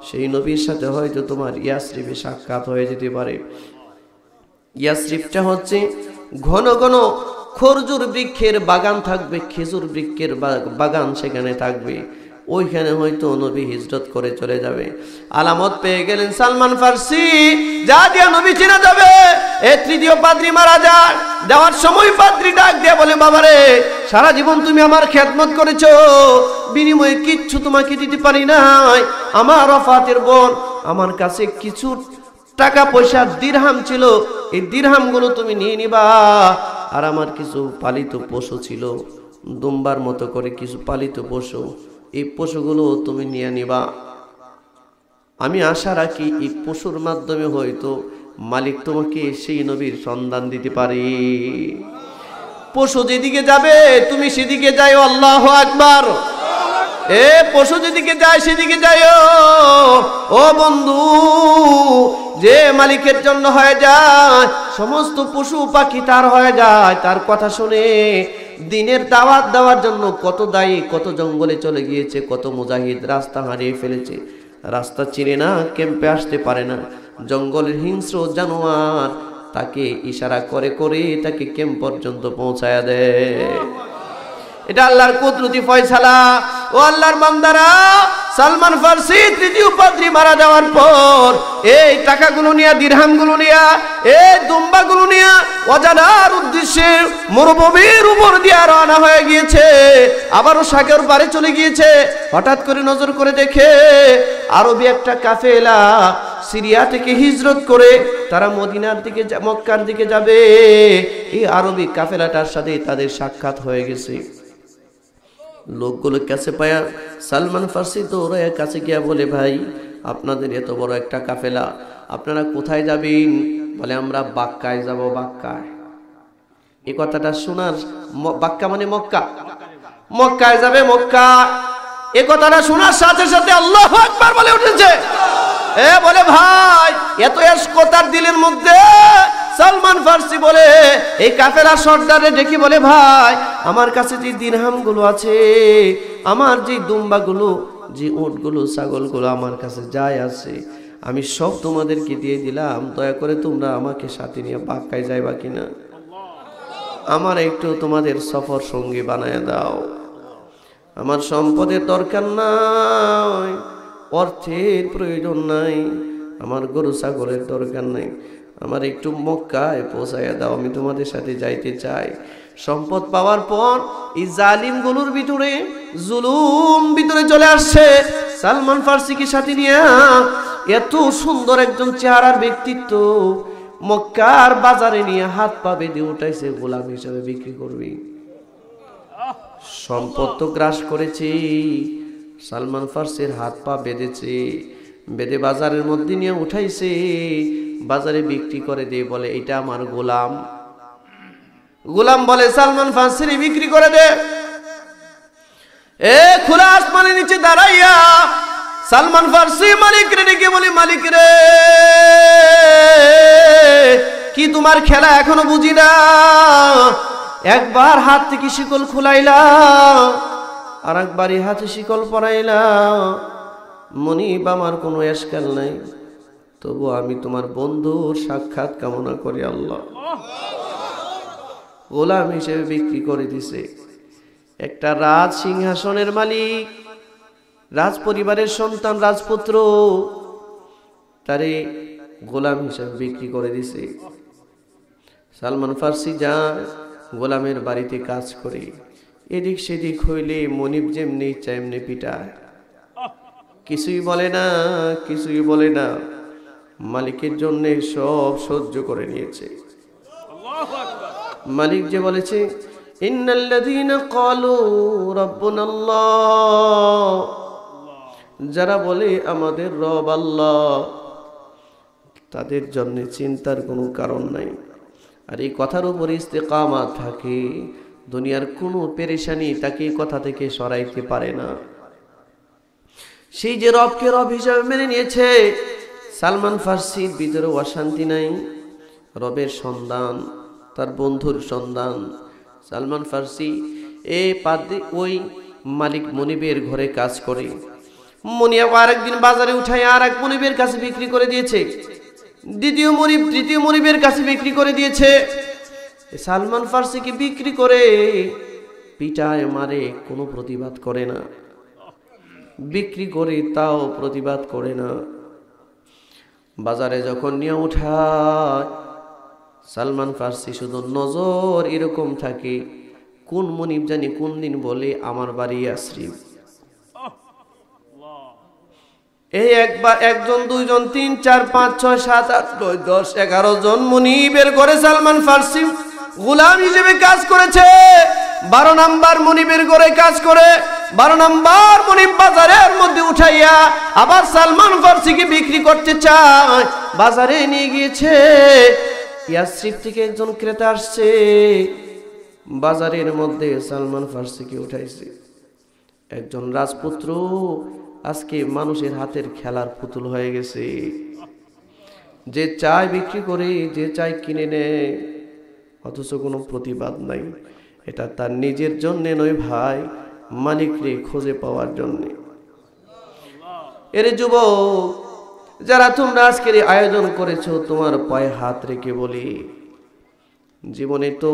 S1: সেই নবীর সাথে হয়তো তোমার ইয়াসরিবে সাক্ষাৎ হয়ে যেতে পারে। ইয়াসরিবটা হচ্ছে ঘন ঘন খরজুর বৃক্ষের বাগান থাকবে, খেজুর বৃক্ষের বাগান সেখানে থাকবে, ওইখানে হয়তো নবী হিজরত করে চলে যাবে। আলামত পেয়ে গেলেন সালমান ফার্সি, যা দিয়া নবী চেনা যাবে। এই তৃতীয় পাদ্রী মারা যায়, যাওয়ার সময় পাদ্রী ডাক দিয়ে বলে, বাবারে সারা জীবন তুমি আমার খেদমত করেছো, বিনিময়ে কিচ্ছু তোমাকে দিতে পারি নাই। আমার ওফাতের বোন, আমার কাছে কিছু টাকা পয়সা দিরহাম ছিল, এই দিরহামগুলো তুমি নিয়ে নিবা। আর আমার কিছু পালিত পশু ছিল, দুম্বার মতো করে কিছু পালিত পশু, এই পশুগুলো তুমি নিয়ে নিবা। আমি আশা রাখি এই পশুর মাধ্যমে হয়তো মালিক তোমাকে সেই নবীর সন্ধান দিতে পারে। পশু যেদিকে যাবে তুমি সেদিকে যাও। আল্লাহু আকবার। এ পশু যেদিকে যায় সেদিকে যাও। ও বন্ধু, যে মালিকের জন্য হয়ে যায়, সমস্ত পশু পাখি তার হয়ে যায়। তার কথা শুনে দিনের দাওয়াত দেওয়ার জন্য কত দায়ী কত জঙ্গলে চলে গিয়েছে, কত মুজাহিদ রাস্তা হারিয়ে ফেলেছে, রাস্তা চিনে না, ক্যাম্পে আসতে পারে না। জঙ্গলের হিংস্র জানোয়ার তাকে ইশারা করে করে তাকে ক্যাম্প পর্যন্ত পৌঁছায়া দেয়। এটা আল্লাহর কুদরতি ফয়সালা। ও আল্লাহর বান্দারা, সালমান ফার্সি তৃতীয় পাদ্রী মারা যাওয়ার পর এই টাকাগুলো নিয়ে, দিরহামগুলো নিয়ে, এই দুম্বাগুলো নিয়ে অজানার উদ্দেশ্যে মরুভূমির উপর দিয়ে রওনা হয়ে গিয়েছে। আবারও সাগর পারে চলে গিয়েছে। হঠাৎ করে নজর করে দেখে আরবি একটা কাফেলা সিরিয়া থেকে হিজরত করে তারা মদিনার দিকে, মক্কার দিকে যাবে। এই আরবি কাফেলাটার সাথে তাদের সাক্ষাৎ হয়ে গেছে। লোকগুলো কাছে পায়া সালমান ফার্সি দৌড়ায় কাছে গিয়া বলে, ভাই আপনাদের এত বড় একটা কাফেলা, আপনারা কোথায় যাবেন? বলে, আমরা বাক্কায় যাব। বাক্কায়, এই কথাটা শোনার, বাক্কা মানে মক্কা, মক্কায় যাবে। মক্কা, এই কথাটা শোনার সাথে সাথে আল্লাহু আকবার বলে উঠেছে। বলে, ভাই এত কথার দিলের মধ্যে সালমান ফার্সি বলে এই কাফেলা সর্দারে ডেকে বলে, ভাই আমার কাছে যে দিরহামগুলো আছে, আমার যে দুম্বাগুলো, যে উটগুলো, ছাগলগুলো আমার কাছে যাই আছে, আমি সব তোমাদেরকে দিয়ে দিলাম। দয়া করে তোমরা আমাকে সাথে নিয়ে বাক্কায় যাইবা কিনা? আমার একটু তোমাদের সফর সঙ্গী বানায় দাও। আমার সম্পদের দরকার নাই, অর্থের প্রয়োজন নাই, আমার গরু ছাগলের দরকার নাই, আমার একটু মক্কায় পৌঁছাইয়া দাও, আমি তোমাদের সাথে যাইতে চাই। সম্পদ পাওয়ার পর এই জালিমগুলোর ভিতরে, জুলুম ভিতরে চলে আসছে। সালমান ফার্সিকে সাথে নিয়ে, এত সুন্দর একজন চেহারার ব্যক্তিত্ব, মক্কার বাজারে নিয়ে হাত পা বেঁধে উঠাইছে, গোলাম হিসেবে বিক্রি করবি। সম্পদ তো গ্রাস করেছে, সালমান ফার্সির হাত পা বেঁধেছে, বেঁধে বাজারের মধ্যে নিয়ে উঠাইছে, বাজারে বিক্রি করে দিয়ে বলে, এটা আমার গোলাম। গোলাম বলে, সালমান ফার্সি বিক্রি করে দে। খোলা আসমানের নিচে দাঁড়াইয়া সালমান ফার্সি মালিক রে ডেকে বলে, মালিক রে, কি তোমার খেলা এখনো বুঝি না? একবার হাত থেকে শিকল খুলাইলাম, আর একবারই হাতে শিকল পরাইলাম, মনিব আমার কোনো এশকাল নাই, তবু আমি তোমার বন্ধুর সাক্ষাৎ কামনা করি। আল্লাহ গোলাম হিসেবে বিক্রি করে দিছে। একটা রাজ সিংহাসনের মালিক, রাজ পরিবারের সন্তান, রাজপুত্র, তারে গোলাম হিসেবে বিক্রি করে দিছে। সালমান ফার্সি যায় গোলামের বাড়িতে কাজ করে, এদিক সেদিক হইলে মনিব যেমনি ইচ্ছা এমনি পিটায়, কিছুই বলে না, কিছুই বলে না। মালিকের জন্য সব সহ্য করে নিয়েছে। মালিক যে বলেছে, ইন্নাল্লাযীনা ক্বালু রাব্বুনাল্লাহ, যারা বলে আমাদের রব আল্লাহ, তাদের জন্য চিন্তার কোনো কারণ নাই। আর এই কথার উপরে ইস্তেকামাত থাকে, দুনিয়ার কোনো পেরেশানি তাকে এই কথা থেকে সরাইতে পারে না। সেই যে রবকে রব হিসাবে মেনে নিয়েছে, সালমান ফার্সির ভিতরে অশান্তি নাই। রবের সন্ধান, তার বন্ধুর সন্ধান। সালমান ফার্সি ওই মালিক মনিবের ঘরে কাজ করে। মুনিব আরেকদিন বাজারে উঠাই আর এক মুনিবের কাছে বিক্রি করে দিয়েছে, দ্বিতীয় মুনিব তৃতীয় মুনিবের কাছে বিক্রি করে দিয়েছে। সালমান ফার্সিকে বিক্রি করে পিটায় মারে, কোনো প্রতিবাদ করে না, বিক্রি করে তাও প্রতিবাদ করে না। বাজারে যখন নিয়ে উঠায় সালমান ফার্সি শুধু নজর এরকম থাকে, কোন মুনিব জানি কোন দিন বলে আমার বাড়ি ইয়াসরিব। এই একবার একজন দুইজন 3 4 5 6 7 8 9 10 11 জন মুনিবের ঘরে সালমান ফার্সি গোলাম হিসেবে কাজ করেছে। 12 নাম্বার মুনিবের ঘরে কাজ করে 12 নাম্বার মুনিব বাজারের মধ্যে উঠাইয়া আবার সালমান ফার্সিকে বিক্রি করতে চায়। বাজারে নিয়ে গিয়েছে, ইয়াসরিব থেকে একজন ক্রেতা আসছে, বাজারের মধ্যে সালমান ফার্সিকে উঠাইছে। একজন রাজপুত্র আজকে মানুষের হাতের খেলার পুতুল হয়ে গেছে, যে চায় বিক্রি করে, যে চায় কিনে নেয়, অথচ কোনো প্রতিবাদ নাই। এটা তার নিজের জন্য নয় ভাই, মালিকরে খুঁজে পাওয়ার জন্য। এর যুবক যারা তোমরা আজকের আয়োজন করেছো, তোমার পায়ে হাত রেখে বলি, জীবনে তো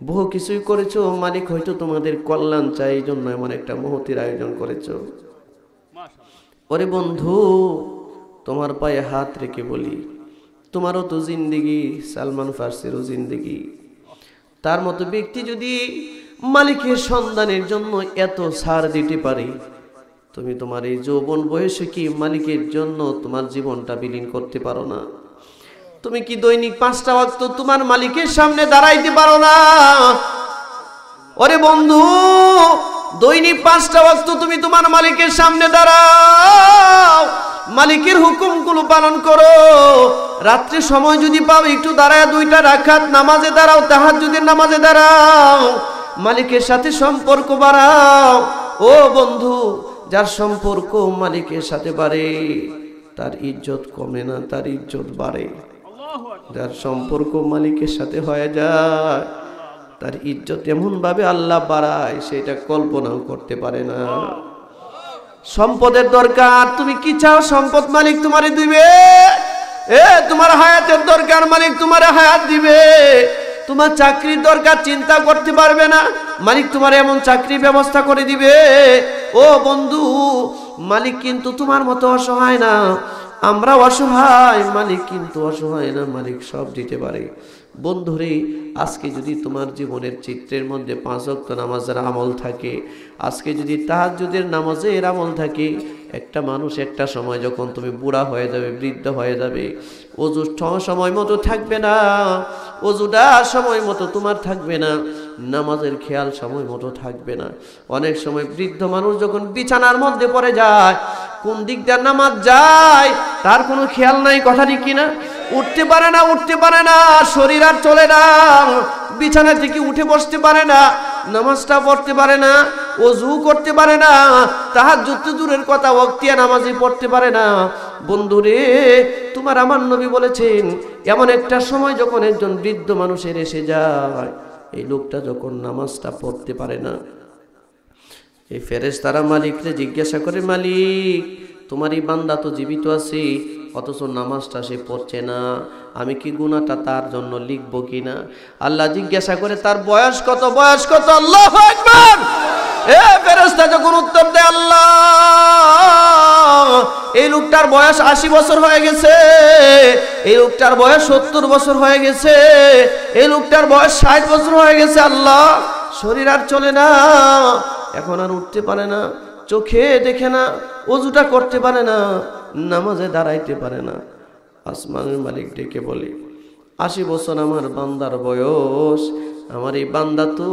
S1: বহু কিছুই করেছো, মালিক হয়তো তোমাদের কল্যাণ চাই, এই জন্য এমন একটা মহতির আয়োজন করেছো। ওরে বন্ধু, তোমার পায়ে হাত রেখে বলি, তোমারও তো জিন্দেগি সালমান ফার্সিরও জিন্দেগি। তার মতো ব্যক্তি যদি মালিকের সন্ধানের জন্য এত ছাড় দিতে পারে, তুমি তোমার এই যৌবন বয়সে কি মালিকের জন্য তোমার জীবনটা বিলীন করতে পারো না? তুমি কি দৈনিক 5টা ওয়াক্ত তোমার মালিকের সামনে দাঁড়াইতে পারো না? ওরে বন্ধু, দৈনিক 5টা ওয়াক্ত তুমি তোমার মালিকের সামনে দাঁড়াও, মালিকের হুকুমগুলো পালন করো। রাত্রে সময় যদি পাও একটু দাঁড়ায় 2টা রাকাত নামাজে দাঁড়াও, তাহাজ্জুদের নামাজে দাঁড়াও, মালিকের সাথে সম্পর্ক বাড়াও। ও বন্ধু, যার সম্পর্ক মালিকের সাথে বাড়ে তার ইজ্জত কমে না, তার ইজ্জত বাড়ে। যার সম্পর্ক মালিকের সাথে হয়ে যায় তার ইজ্জত এমন ভাবে আল্লাহ বাড়ায় সেটা কল্পনাও করতে পারে না। সম্পদের দরকার, তুমি কি চাও সম্পদ মালিক তোমারে দিবে? তোমার হায়াতের দরকার, মালিক তোমারে হায়াত দিবে। তোমার চাকরির দরকার, চিন্তা করতে পারবে না, মালিক তোমার এমন চাকরি ব্যবস্থা করে দিবে। ও বন্ধু, মালিক কিন্তু তোমার মতো অসহায় না, আমরা অসহায়, মালিক কিন্তু অসহায় না, মালিক সব দিতে পারে। বন্ধুরে, আজকে যদি তোমার জীবনের চিত্রের মধ্যে 5 ওয়াক্ত নামাজের আমল থাকে, আজকে যদি তাহাজ্জুদের নামাজের আমল থাকে, একটা মানুষ একটা সময় যখন তুমি বুড়া হয়ে যাবে, বৃদ্ধ হয়ে যাবে, ওযু সময় মতো থাকবে না, ওযুটা সময় মতো তোমার থাকবে না, নামাজের খেয়াল সময় মতো থাকবে না। অনেক সময় বৃদ্ধ মানুষ যখন বিছানার মধ্যে পড়ে যায়, কোন দিক দিয়ে নামাজ যায় তার কোনো খেয়াল নাই, কথা ঠিক কিনা? উঠতে পারে না, উঠতে পারে না, শরীর আর চলে না, বিছানা থেকে উঠে বসতে পারে না, নামাজটা পড়তে পারে না, ওযু করতে পারে না, তাহাজ্জুদ দূরের কথা ওয়াক্তিয়া নামাজই পড়তে পারে না। বন্ধুরে, তোমার আমার নবী বলেছেন, এমন একটা সময় যখন একজন বৃদ্ধ মানুষের এসে যায়, এই লোকটা যখন নামাজটা পড়তে পারে না, এই ফেরেশতারা মালিককে জিজ্ঞাসা করে, মালিক তোমার এই বান্দা তো জীবিত আছে, অথচ নামাজটা সে পড়ছে না, আমি কি গুনাহটা তার জন্য লিখব কিনা? আল্লাহ জিজ্ঞাসা করে, তার বয়স কত? বয়স কত? আল্লাহু আকবার! ফেরেশতা যখন উত্তর দেয়, আল্লাহ এই লোকটার বয়স 80 বছর হয়ে গেছে, এই লোকটার বয়স 70 বছর হয়ে গেছে, এই লোকটার বয়স 60 বছর হয়ে গেছে, আল্লাহ শরীর আর চলে না, এখন আর উঠতে পারে না, চোখে দেখে না, ওযুটা করতে পারে না, নামাজে দাঁড়াইতে পারে না। আসমানের মালিক ডেকে বলে, 80 বছর আমার বান্দার বয়স, আমার এই বান্দা তো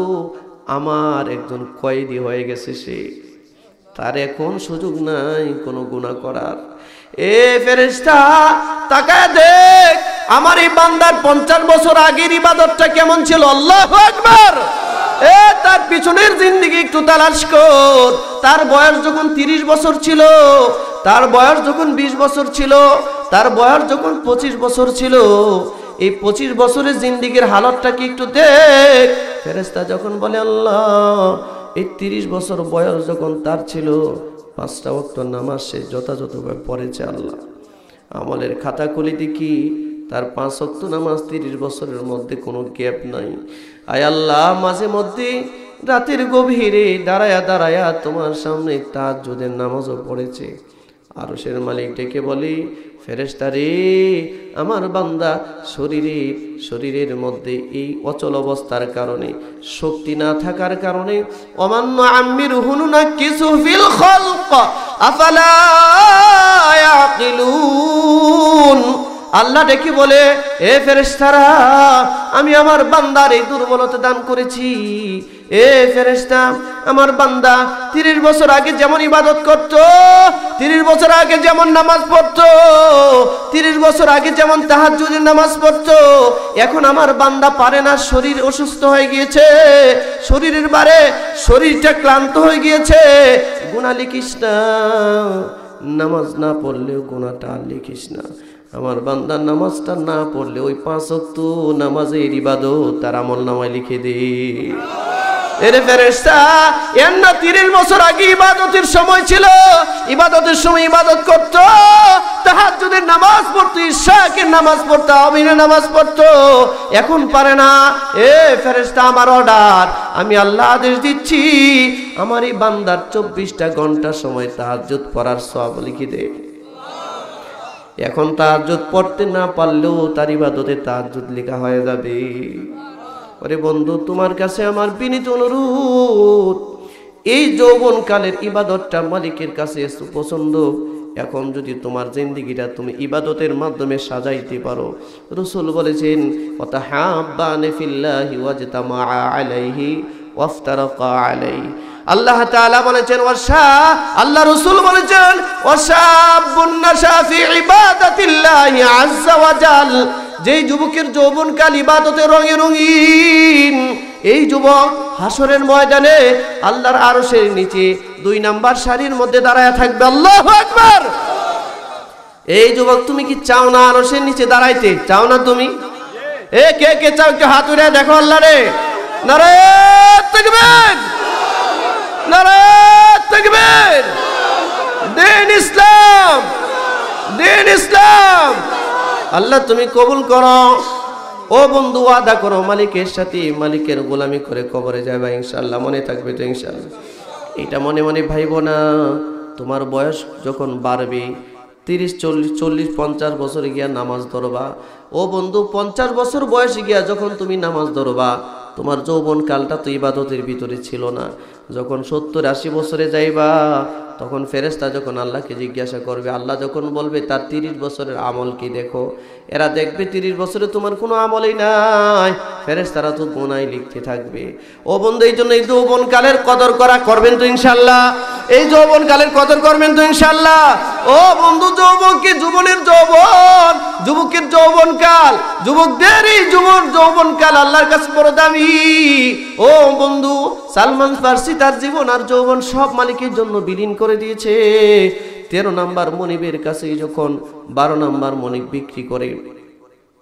S1: আমার একজন কয়েদি হয়ে গেছে, সে তার এখন সুযোগ নাই কোনো গুনাহ করার। ফেরেশতা তাকায় দেখ, আমার এই বান্দার 50 বছর আগের ইবাদতটা কেমন ছিল। আল্লাহু আকবার! তার পিছনের জিন্দেগি একটু তালাশ কর। তার বয়স যখন 30 বছর ছিল, তার বয়স যখন 20 বছর ছিল, তার বয়স যখন 25 বছর ছিল, এই 25 বছরের জিন্দেগির হালতটা কি একটু দেখ। ফেরেশতা যখন বলে, আল্লাহ এই 30 বছর বয়স যখন তার ছিল, 5টা ওয়াক্ত নামাজ সে যথাযথভাবে পড়েছে। আল্লাহ আমলের খাতা খুলে দেখি তার 5 ওয়াক্ত নামাজ 30 বছরের মধ্যে কোনো গ্যাপ নাই। আয় আল্লাহ, মাঝে মধ্যে রাতের গভীরে দাঁড়ায়া দাঁড়ায়া তোমার সামনে তাহাজ্জুদের নামাজও পড়েছে। আরশের মালিক ডেকে বলে, ফেরেশতা রে, আমার বান্দা শরীরের মধ্যে এই অচল অবস্থার কারণে, শক্তি না থাকার কারণে, অমান্য আম্মিরুহু নাকিসু ফিল খালক আফালা ইয়াকিলুন। আল্লাহ ডেকে বলে, এ ফেরেশতারা, আমি আমার বান্দার এই দুর্বলতা দান করেছি। এ ফেরেশতা, আমার বান্দা 30 বছর আগে যেমন ইবাদত করত, 30 বছর আগে যেমন নামাজ পড়ত, 30 বছর আগে যেমন তাহাজ্জুদের নামাজ পড়ত, এখন আমার বান্দা পারে না, শরীর অসুস্থ হয়ে গিয়েছে, শরীরের বারে শরীরটা ক্লান্ত হয়ে গিয়েছে। গুনাহ লিখিস না, নামাজ না পড়লেও গুনাহটা লিখিস না। আমার বান্দার নামাজটা না পড়লে ওই 5 ওয়াক্ত নামাজের ইবাদত তার আমলনামায় লিখে দে। এরে ফেরেশতা, এর না 30 বছর আগে ইবাদতের সময় ছিল, ইবাদতের সময় ইবাদত করত, তাহাজ্জুদের নামাজ পড়তো, ইশাকের নামাজ পড়তো, আমিনের নামাজ পড়তো, এখন পারে না। এ ফেরেশতা, আমার অর্ডার, আমি আল্লাহ আদেশ দিচ্ছি, আমার এই বান্দার 24টা ঘন্টা সময় তাহাজ্জুদ পড়ার সওয়াব লিখে দে। এখন তাহাজ্জুদ পড়তে না পারলেও তার ইবাদতে তাহাজ্জুদ লেখা হয়ে যাবে। ওরে বন্ধু, তোমার কাছে আমার বিনীত অনুরোধ, এই যৌবনকালের ইবাদতটা মালিকের কাছে পছন্দ। এখন যদি তোমার জিন্দেগিটা তুমি ইবাদতের মাধ্যমে সাজাইতে পারো, রাসূল বলেছেন, ওয়াতাহাব্বানা ফিল্লাহি ওয়াজতামা আলাইহি ওয়াফতারাকা আলাইহি। আল্লাহ তাআলা বলেছেন, আল্লাহ রাসূল বলেছেন, ওয়াশাবুন নাশা ফি ইবাদাতিল্লাহি আযজা ওয়া জাল। যেই যুবকের যৌবনকাল ইবাদতে রঙে রঙিন, এই যুবক হাসরের ময়দানে আল্লাহর আরশের নিচে 2 নাম্বার সারির মধ্যে দাঁড়ায় থাকবে। আল্লাহু আকবার। এই যুবক, তুমি কি চাও না আরশের নিচে দাঁড়াইতে? চাও না তুমি? এ কে কে চাও? একটু হাত উঠিয়ে দেখো। আল্লাহ রে, নারে তাকবীর, নারে তাকবীর। দিন ইসলাম, দিন ইসলাম। আল্লাহ তুমি কবুল করো। ও বন্ধু, ওয়াদা করো মালিকের সাথে, মালিকের গোলামি করে কবরে যাবে ইনশাআল্লাহ। মনে থাকবে তো ইনশাআল্লাহ? এটা মনে মনে ভাইবো না। তোমার বয়স যখন বাড়বে, 30, 40, 50 বছরে গিয়া নামাজ ধরবা। ও বন্ধু, 50 বছর বয়সে গিয়া যখন তুমি নামাজ ধরবা, তোমার যৌবন কালটা তো ইবাদতের ভিতরে ছিল না। যখন 70-80 বছরে যাইবা, তখন ফেরেশতা যখন আল্লাহকে জিজ্ঞাসা করবে, আল্লাহ যখন বলবে তার 30 বছরের আমল কি দেখো, এরা দেখবে 30 বছরে তোমার কোনো আমলই নাই, ফেরেশতারা তো গুনাহ লিখতে থাকবে। ও বন্ধু, এই জন্য এই যৌবন কালের কদর করা করবেন তো ইনশাআল্লাহ? এই যৌবন কালের কদর করবেন তো ইনশাআল্লাহ? ও বন্ধু, যৌবনকে জীবনের যৌবন, যুবকের যৌবন কাল, যুবকদের এই যৌবন কাল আল্লাহর কাছে বড় দামি। ও বন্ধু, সালমান ফার্সি তার জীবন আর যৌবন সব মালিকের জন্য বিলীন করে দিয়েছে। 13 নাম্বার মনিবের কাছে যখন 12 নাম্বার মনিব বিক্রি করে,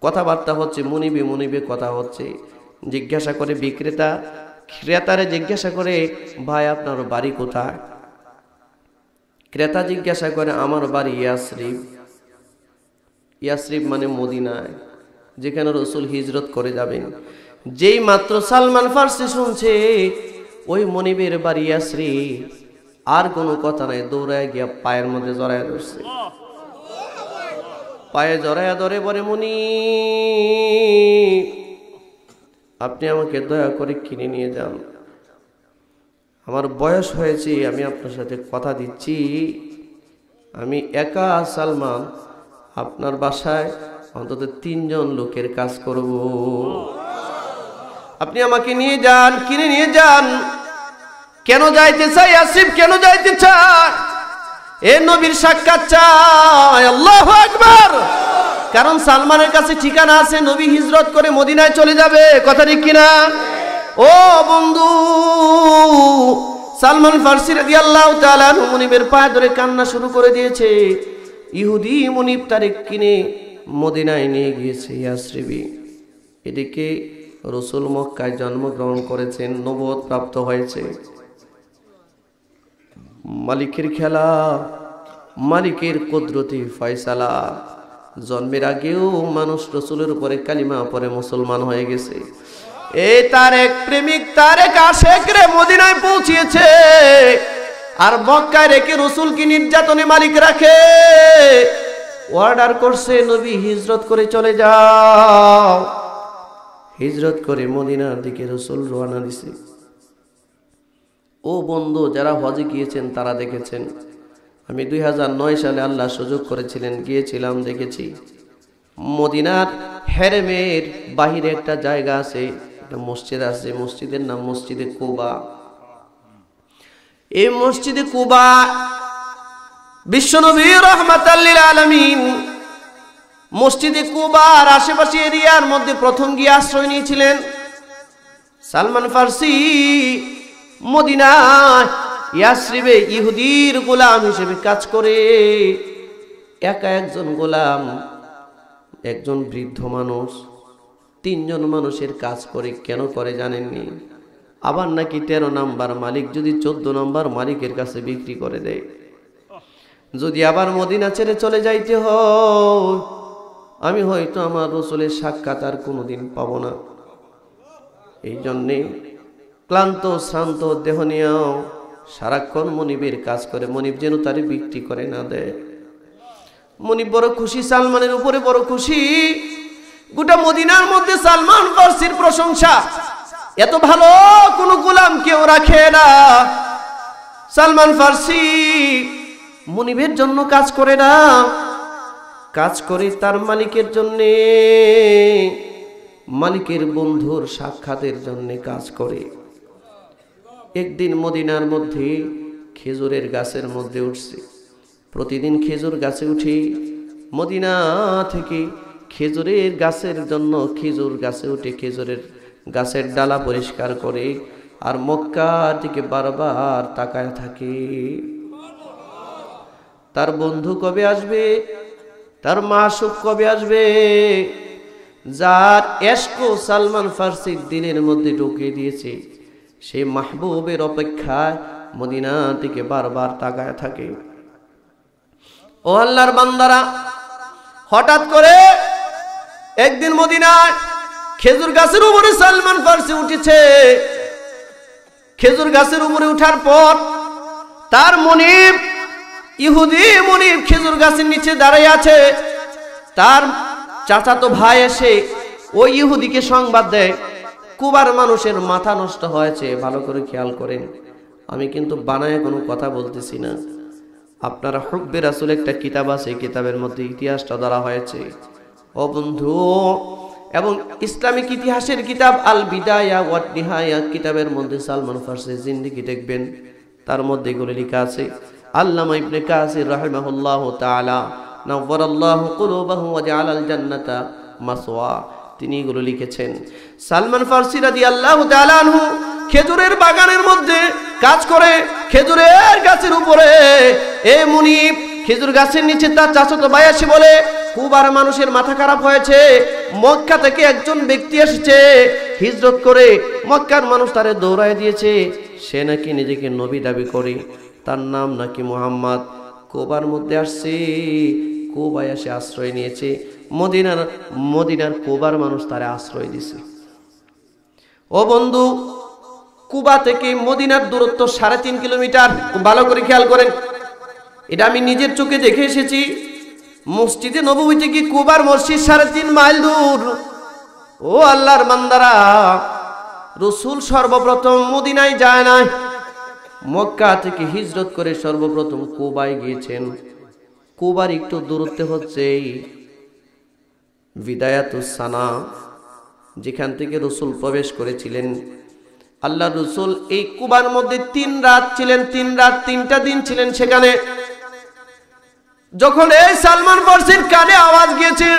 S1: কথাবার্তা হচ্ছে, মনিবে কথা হচ্ছে, জিজ্ঞাসা করে বিক্রেতা ক্রেতারে জিজ্ঞাসা করে, ভাই আপনার বাড়ি কোথায়? ক্রেতা জিজ্ঞাসা করে, আমার বাড়ি ইয়াসরিব। ইয়াসরিব মানে মদিনায়, যেখানে রাসূল হিজরত করে যাবেন। যেই মাত্র সালমান ফার্সি শুনছে ওই মনিবের বাড়ি ইয়াসরিব, আর কোনো কথা নাই, দৌড়ায় গিয়া পায়ের মধ্যে জড়ায় ধরছে। পায়ে জড়ায়া ধরে বলে, মুনিব, আপনি আমাকে দয়া করে কিনে নিয়ে যান। আমার বয়স হয়েছে, আমি আপনার সাথে কথা দিচ্ছি, আমি একা সালমান আপনার বাসায় অন্তত 3 জন লোকের কাজ করব। আপনি আমাকে নিয়ে যান, কিনে নিয়ে যান। কেন যাইতে চাই আসিফ? কেন যাইতে চায়? এ নবীর সাক্ষাৎ চায়। আল্লাহু আকবার। কারণ সালমানের কাছে ঠিকানা আছে, নবী হিজরত করে মদিনায় চলে যাবে। কথা ঠিক কিনা? ও বন্ধু, সালমান ফার্সি রাদিয়াল্লাহু তাআলা মুনিবের পায়ে ধরে কান্না শুরু করে দিয়েছে। ইহুদি মুনিব তারে কিনে মদিনায় নিয়ে গিয়েছে ইয়াসরিবে। এদিকে রাসূল মক্কায় জন্মগ্রহণ করেছেন, নবুয়ত প্রাপ্ত হয়েছে। মালিকের খেলা, মালিকের কুদরতি ফয়সালা। জন্মের আগেও মানুষ রসুলের উপরে কালিমা পরে মুসলমান হয়ে গেছে। এই তার এক প্রেমিক, তার এক আশেক রে মদিনায় পৌঁছিয়েছে, আর মক্কায় রেখে রসুলকে নির্যাতনে মালিক রাখে। অর্ডার করছে, নবী হিজরত করে চলে যাও। হিজরত করে মদিনার দিকে রসুল রওনা দিছে। ও বন্ধু, যারা হজে গিয়েছেন তারা দেখেছেন, আমি 2009 সালে আল্লাহ সুযোগ করেছিলেন, গিয়েছিলাম, দেখেছি মদিনার হেরেমের বাহিরে একটা জায়গা আছে, একটা মসজিদ আছে, মসজিদের নাম মসজিদে কুবা। এই মসজিদে কুবা বিশ্বনবী রাহমাতাল লিল আলামিন মসজিদে কুবার আশেপাশে এরিয়ার মধ্যে প্রথম গিয়ে আশ্রয় নিয়েছিলেন। সালমান ফার্সি মদিনায় ইয়াসরিবে ইহুদির গোলাম হিসেবে কাজ করে। একা একজন গোলাম, একজন বৃদ্ধ মানুষ 3 জন মানুষের কাজ করে। কেন করে জানেননি? আবার নাকি 13 নাম্বার মালিক যদি 14 নাম্বার মালিকের কাছে বিক্রি করে দেয়। যদি আবার মদিনা ছেড়ে চলে যাইতে হয়, আমি হয়তো আমার রসুলের সাক্ষাৎ আর কোনোদিন পাবো না। এই জন্যে ক্লান্ত শ্রান্ত দেহ নিয়েও সারাক্ষণ মনিবের কাজ করে, মনিব যেন তারে বিক্রি করে না দেয়। মনিব বড় খুশি, সালমানের উপরে বড় খুশি। গোটা মদিনার মধ্যে সালমান ফার্সির প্রশংসা, এত ভালো কোন গোলাম কেউ রাখে না। সালমান ফার্সি মনিবের জন্য কাজ করে না, কাজ করে তার মালিকের জন্যে, মালিকের বন্ধুর সাক্ষাতের জন্য কাজ করে। একদিন মদিনার মধ্যে খেজুরের গাছের মধ্যে উঠছে। প্রতিদিন খেজুর গাছে উঠে মদিনা থেকে খেজুরের গাছের জন্য খেজুর গাছে উঠে খেজুরের গাছের ডালা পরিষ্কার করে, আর মক্কার দিকে বারবার তাকায় থাকে। তার বন্ধু কবে আসবে, তার মাসুক কবে আসবে, যার এশকো সালমান ফার্সির দিলের মধ্যে ঢুকিয়ে দিয়েছে, সেই মাহবুবের অপেক্ষায় মদিনা থেকে বারবার তাকায় থাকে। ও আল্লাহর বান্দারা, হঠাৎ করে একদিন মদিনায় খেজুর গাছের উপরে সালমান ফার্সি উঠেছে। খেজুর গাছের উপরে উঠার পর তার মনিব, ইহুদি মনিব খেজুর গাছের নিচে দাঁড়িয়ে আছে। তার চাচাতো ভাই এসে ওই ইহুদিকে সংবাদ দেয়, কুবার মানুষের মাথা নষ্ট হয়েছে। ভালো করে খেয়াল করেন, আমি কিন্তু বানায় কোনো কথা বলতেছি না। আপনারা হুব্বে রাসূল একটা কিতাব আছে, কিতাবের মধ্যে ইতিহাসটা ধরা হয়েছে। ও বন্ধু, এবং ইসলামিক ইতিহাসের কিতাব আল বিদায়া ওয়ান নিহায়া কিতাবের মধ্যে সালমান ফার্সির জিন্দেগি দেখবেন, তার মধ্যে এগুলো লেখা আছে। আল্লামা ইবনে কাসির রাহিমাহুল্লাহু তাআলা নাওয়ারাল্লাহু কুলুবাহু ওয়া জাআলাল জান্নাতা মাসওয়া, তিনি এগুলো লিখেছেন। সালমান ফার্সি রাদিয়াল্লাহু তাআলা আনহু খেজুরের বাগানের মধ্যে কাজ করে, খেজুরের গাছের উপরে এ মুনিব খেজুর গাছের নিচে তার চাচাতো ভাই এসে বলে, কুবার মানুষের মাথা খারাপ হয়েছে, মক্কা থেকে একজন ব্যক্তি এসেছে হিজরত করে, মক্কার মানুষ তারে দৌড়ায় দিয়েছে, সে নাকি নিজেকে নবী দাবি করে, তার নাম নাকি মুহাম্মদ। কুবার মধ্যে আসছে, কুবায় এসে আশ্রয় নিয়েছে। মদিনার কুবার মানুষ তারে আশ্রয় দিছে। ও বন্ধু, কুবা থেকে মদিনার দূরত্ব 3.5 কিলোমিটার। ভালো করে খেয়াল করেন, এটা আমি নিজের চোখে দেখে এসেছি। মসজিদে নববী থেকে কুবার মসজিদ 3.5 মাইল দূর। ও আল্লাহর বান্দারা, রাসূল সর্বপ্রথম মদিনায় যায় নাই, মক্কা থেকে হিজরত করে সর্বপ্রথম কুবায় গিয়েছেন। কুবার একটু দূরত্বে হচ্ছে বিদায়াতুস সানা, যেখান থেকে রাসূল প্রবেশ করেছিলেন। আল্লাহ রাসূল এই কুবার মধ্যে 3 রাত ছিলেন, 3 রাত 3টা দিন ছিলেন সেখানে। যখন এই সালমান ফার্সির কানে আওয়াজ গিয়েছে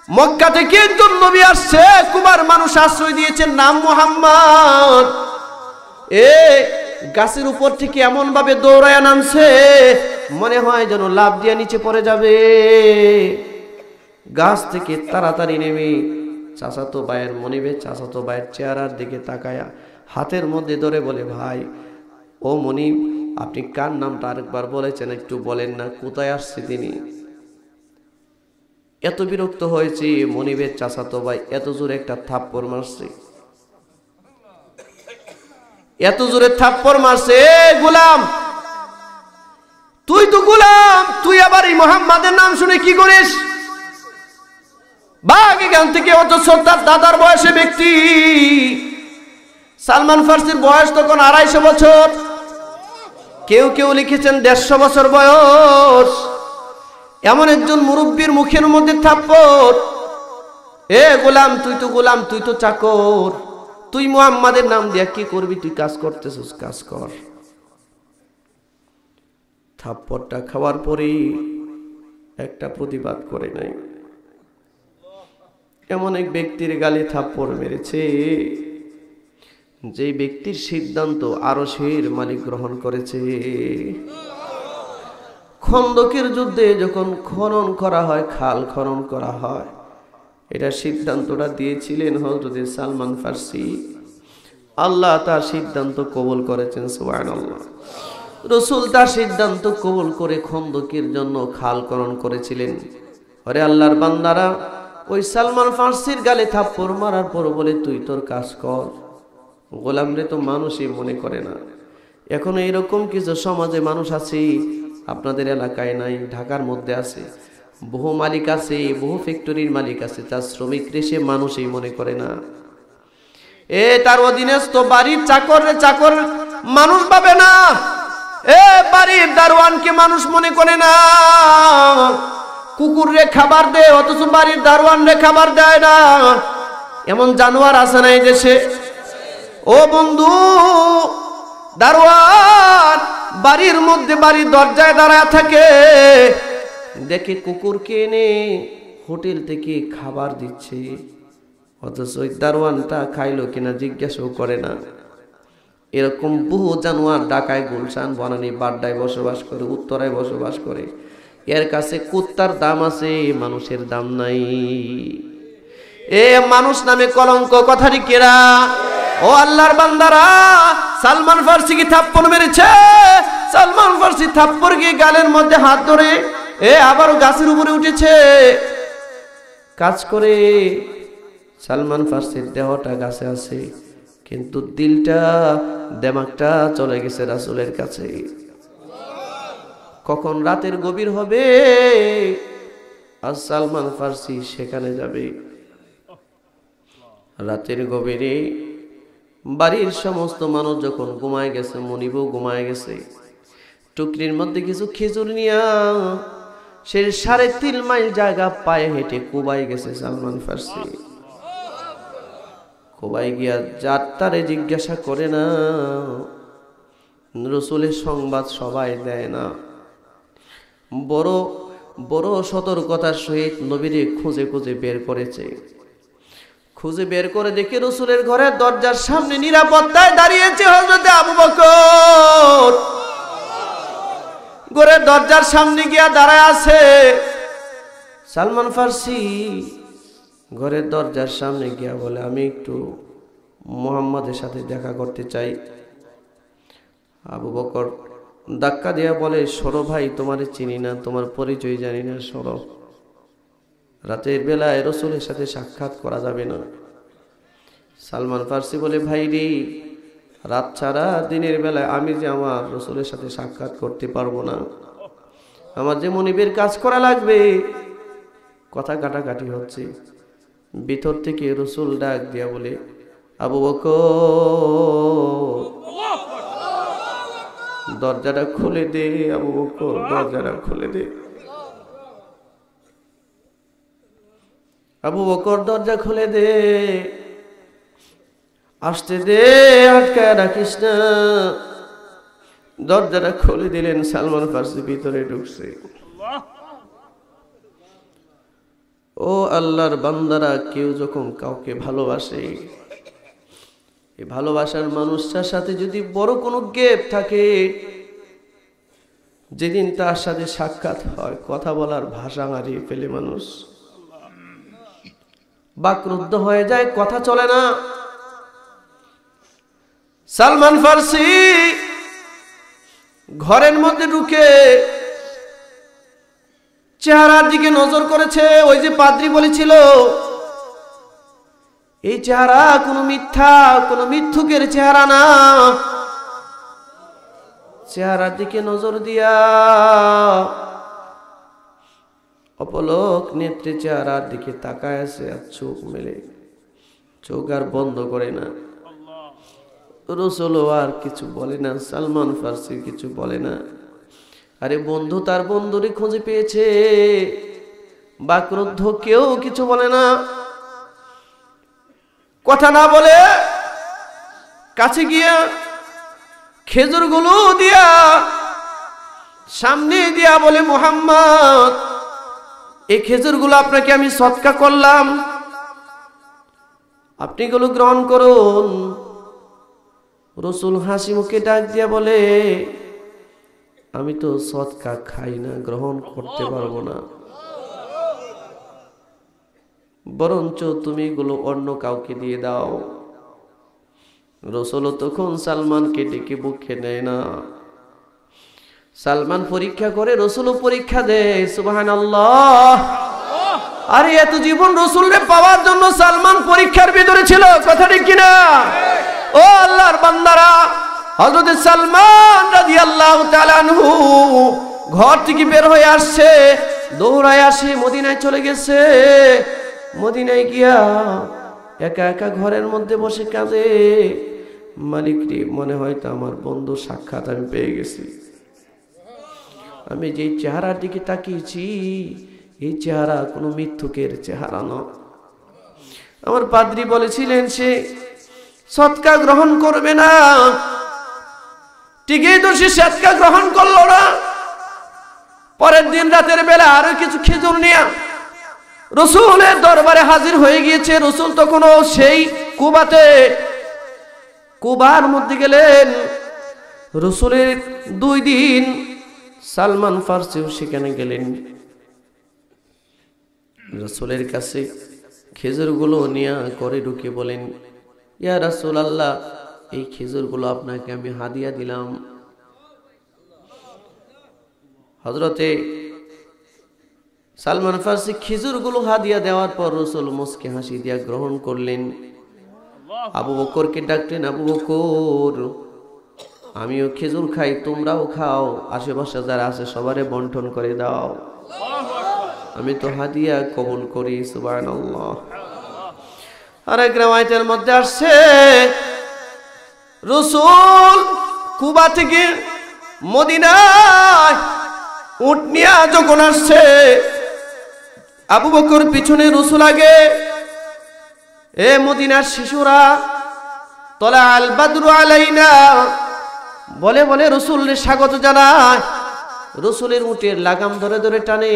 S1: মক্কা থেকে একজন নবী আসছে, কুবার মানুষ আশ্রয় দিয়েছেন, নাম মুহাম্মদ, এ গাছের উপর থেকে এমন ভাবে দৌড়ায় নামছে, মনে হয় যেন লাফ দিয়ে নিচে পড়ে যাবে। গাছ থেকে তাড়াতাড়ি নেমে চাচাতো ভাইয়ের মনিবের চাচাতো ভাইয়ের চেহারার দিকে তাকায়া হাতের মধ্যে ধরে বলে, ভাই ও মনিব, আপনি কার নামটা আরেকবার বলেছেন একটু বলেন না, কোথায় আসছে তিনি? এত বিরক্ত হয়েছে, মনিবের চাচাতো ভাই এত জোরে একটা থাপ্পড় মারছে, এত জোরে থাপ্পড় মারছে। গোলাম, তুই তো গোলাম, তুই আবার এই মুহাম্মাদের নাম শুনে কি করিস? বাঘ এখান থেকে। অথচ তার দাদার বয়সে ব্যক্তি, সালমান ফার্সির বয়স তখন 250 বছর, কেউ কেউ লিখেছেন 150 বছর বয়স। এমন একজন মুরব্বীর মুখের মধ্যে থাপ্পড়। এ গোলাম, তুই তো গোলাম, তুই তো চাকর, তুই মুহাম্মাদের নাম দিয়া কি করবি? তুই কাজ করতেছিস, কাজ কর। থাপ্পড়টা খাওয়ার পরেই একটা প্রতিবাদ করে নাই। এমন এক ব্যক্তির গালে থাপ্পড় মেরেছে যে ব্যক্তির সিদ্ধান্ত আরশের মালিক গ্রহণ করেছে। খন্দকের যুদ্ধে যখন খনন করা হয়, খাল খনন করা হয়, এটা সিদ্ধান্তটা দিয়েছিলেন হযরত সালমান ফার্সি। আল্লাহ তার সিদ্ধান্ত কবুল করেছেন, সুবহানাল্লাহ। রাসূল তার সিদ্ধান্ত কবুল করে খন্দকের জন্য খাল খনন করেছিলেন। আরে আল্লাহর বান্দারা, ওই সালমান ফার্সির গালে থাপ্পড় মারার পর বলে তুই তোর কাজ কর। গোলামরে তো মানুষই মনে করে না। এখন এইরকম কিছু সমাজে মানুষ আছে, আপনাদের এলাকায় নাই, ঢাকার মধ্যে আছে, বহু মালিক আছে, বহু ফ্যাক্টরির মালিক আছে, তার শ্রমিক রেসে মানুষই মনে করে না। তার অধীনস্থ বাড়ির চাকর রে চাকর মানুষ পাবে না, বাড়ির দারোয়ানকে মানুষ মনে করে না। কুকুর রে খাবার দেয়, অথচ বাড়ির দারোয়ান রে খাবার দেয় না। এমন জানোয়ার আছে না এই দেশে? ও বন্ধু, দারোয়ান বাড়ির মধ্যে বাড়ির দরজায় দাঁড়ায় থাকে, দেখে কুকুরকে এনে হোটেল থেকে খাবার দিচ্ছে, অথচ ওই দারোয়ানটা খাইলো কিনা জিজ্ঞাসাও করে না। এরকম বহু জানোয়ার ঢাকায়, গুলশান, বনানী, বাড্ডায় বসবাস করে, উত্তরায় বসবাস করে। এর কাছে কুত্তার দাম আছে, মানুষের দাম নাই। মানুষ নামে কলঙ্ক, কথাটি কেরা? ও আল্লাহর বান্দারা, সালমান ফার্সি কি থাপ্পড় মেরেছে? সালমান ফার্সি থাপ্পড় গিয়ে গালের মধ্যে হাত ধরে আবারও গাছের উপরে উঠেছে কাজ করে। সালমান ফার্সির দেহটা গাছে আছে, কিন্তু দিলটা, দেমাগটা চলে গেছে রাসূলের কাছে। কখন রাতের গভীর হবে আর সালমান ফার্সি সেখানে যাবে। রাতের গভীরে বাড়ির সমস্ত মানুষ যখন ঘুমায় গেছে, মনিবও ঘুমায় গেছে, টুকরির মধ্যে কিছু খেজুর নিয়া সে 3.5 মাইল জায়গা পায়ে হেঁটে কুবাই গেছে সালমান ফার্সি। কুবাই গিয়া যার তারে জিজ্ঞাসা করে না, রাসূলের সংবাদ সবাই দেয় না, বড় বড় সতর্কতার সহিত নবীরে খুঁজে খুঁজে বের করেছে। খুঁজে বের করে দেখে রাসূলের ঘরের দরজার সামনে নিরাপত্তায় দাঁড়িয়েছে হযরত আবু বকর। ঘরের দরজার সামনে গিয়া দাঁড়ায় আছে সালমান ফার্সি। ঘরের দরজার সামনে গিয়া বলে, আমি একটু মুহাম্মাদের সাথে দেখা করতে চাই। আবু বকর ধাক্কা দিয়া বলে, সরো ভাই, তোমারে চিনি না, তোমার পরিচয় জানি না, সরো। রাতের বেলায় রাসূলের সাথে সাক্ষাৎ করা যাবে না। সালমান ফার্সি বলে, ভাই রে, রাত ছাড়া দিনের বেলায় আমি যে আমার রাসূলের সাথে সাক্ষাৎ করতে পারবো না, আমার যে মনিবের কাজ করা লাগবে। কথা কাটাকাটি হচ্ছে, ভিতর থেকে রাসূল ডাক দিয়া বলে, আবু বকর দরজাটা খুলে দে, আবু বকর দরজাটা খুলে দে। আবু বকর দরজা খুলে দে, আসতে দে, আটকায় রাখিস না। দরজাটা খুলে দিলেন, সালমান ফার্সি ভিতরে ঢুকছে। ও আল্লাহর বান্দারা, কেউ যখন কাউকে ভালোবাসে, এই ভালোবাসার মানুষটার সাথে যদি বড় কোনো গ্যাপ থাকে, যেদিন তার সাথে সাক্ষাৎ হয়, কথা বলার ভাষা হারিয়ে ফেলে মানুষ, বাকরুদ্ধ হয়ে যায়, কথা চলে না। সালমান ফার্সি ঘরের মধ্যে ঢুকে চেহারার দিকে নজর করেছে। ওই যে পাদ্রী বলেছিল এই চেহারা কোনো মিথ্যা, কোনো মিথ্যুকের চেহারা না। চেহারার দিকে নজর দিয়া অপলক নেত্রে চেহারার দিকে তাকায় আছে, আর চোখ মেলে, চোখ আর বন্ধ করে না। রাসূল আর কিছু বলে না, সালমান ফার্সি কিছু বলে না। আরে বন্ধু তার বন্ধুরে খুঁজে পেয়েছে, বাকরুদ্ধ কেউ কিছু বলে না। কথা না বলে কাছে গিয়া খেজুরগুলো দিয়া সামনে দিয়া বলে, মুহাম্মদ এই খেজুরগুলো আপনাকে আমি সদকা করলাম, আপনি এগুলো গ্রহণ করুন। রাসূল হাসি মুখে ডাক দিয়া বলে, আমি তো সদকা খাই না, গ্রহণ করতে পারবো না, বরঞ্চ তুমি এগুলো অন্য কাউকে দিয়ে দাও। রাসূল তখন সালমানকে ডেকে বুকে নেয় না। সালমান পরীক্ষা করে, রাসূলও পরীক্ষা দেয়। সুবহানাল্লাহ। আরে এত জীবন রাসূলকে পাওয়ার জন্য সালমান পরীক্ষার ভিতরে ছিল, কথা ঠিক কিনা? ও আল্লাহর বান্দারা, হযরত সালমান রাদিয়াল্লাহু তাআলা আনহু ঘর থেকে বের হয়ে আসছে, দৌড়ায় আসে মদিনায় চলে গেছে। মদিনায় গিয়া একা একা ঘরের মধ্যে বসে কাঁদে, মালিক রে, মনে হয় তো আমার বন্ধু সাক্ষাৎ আমি পেয়ে গেছি। আমি যেই চেহারার দিকে তাকিয়েছি এই চেহারা কোনো মিথ্যুকের চেহারা নয়। আমার পাদ্রী বলেছিলেন সে সদকা গ্রহণ করবে না, ঠিকই তো সে সদকা গ্রহণ করলো না। পরের দিন রাতের বেলা আরো কিছু খেজুর নিয়ে রাসূলের দরবারে হাজির হয়ে গিয়েছে। রাসূল তখনও সেই কুবার মধ্যে গেলেন। রাসূলের 2 দিন সালমান ফার্সিও সেখানে গেলেন। রাসূলের কাছে খেজুরগুলো নিয়ে করে ঢুকে বলেন, ইয়া রাসূলুল্লাহ, এই খেজুরগুলো আপনাকে আমি হাদিয়া দিলাম। হযরতে সালমান ফার্সি খেজুরগুলো হাদিয়া দেওয়ার পর রাসূল মুস্কি হাসি দিয়া গ্রহণ করলেন। আবু বকরকে ডাকলেন, আবু বকর, আমিও খেজুর খাই, তোমরাও খাও, আশেপাশে যারা আছে সবারে বন্টন করে দাও, আমি তো হাদিয়া কবুল করি। সুবহানাল্লাহ। আর এক রাওয়ায়াতের মধ্যে আসছে রাসূল কুবা থেকে মদিনায় উট নিয়ে যখন আসছে, আবু বকর পিছনে, রাসূল আগে। এ মদিনার শিশুরা, তলা আল বাদরু আলাইনা বলে বলে রাসূলকে স্বাগত জানায়। রাসূলের উটের লাগাম ধরে ধরে টানে,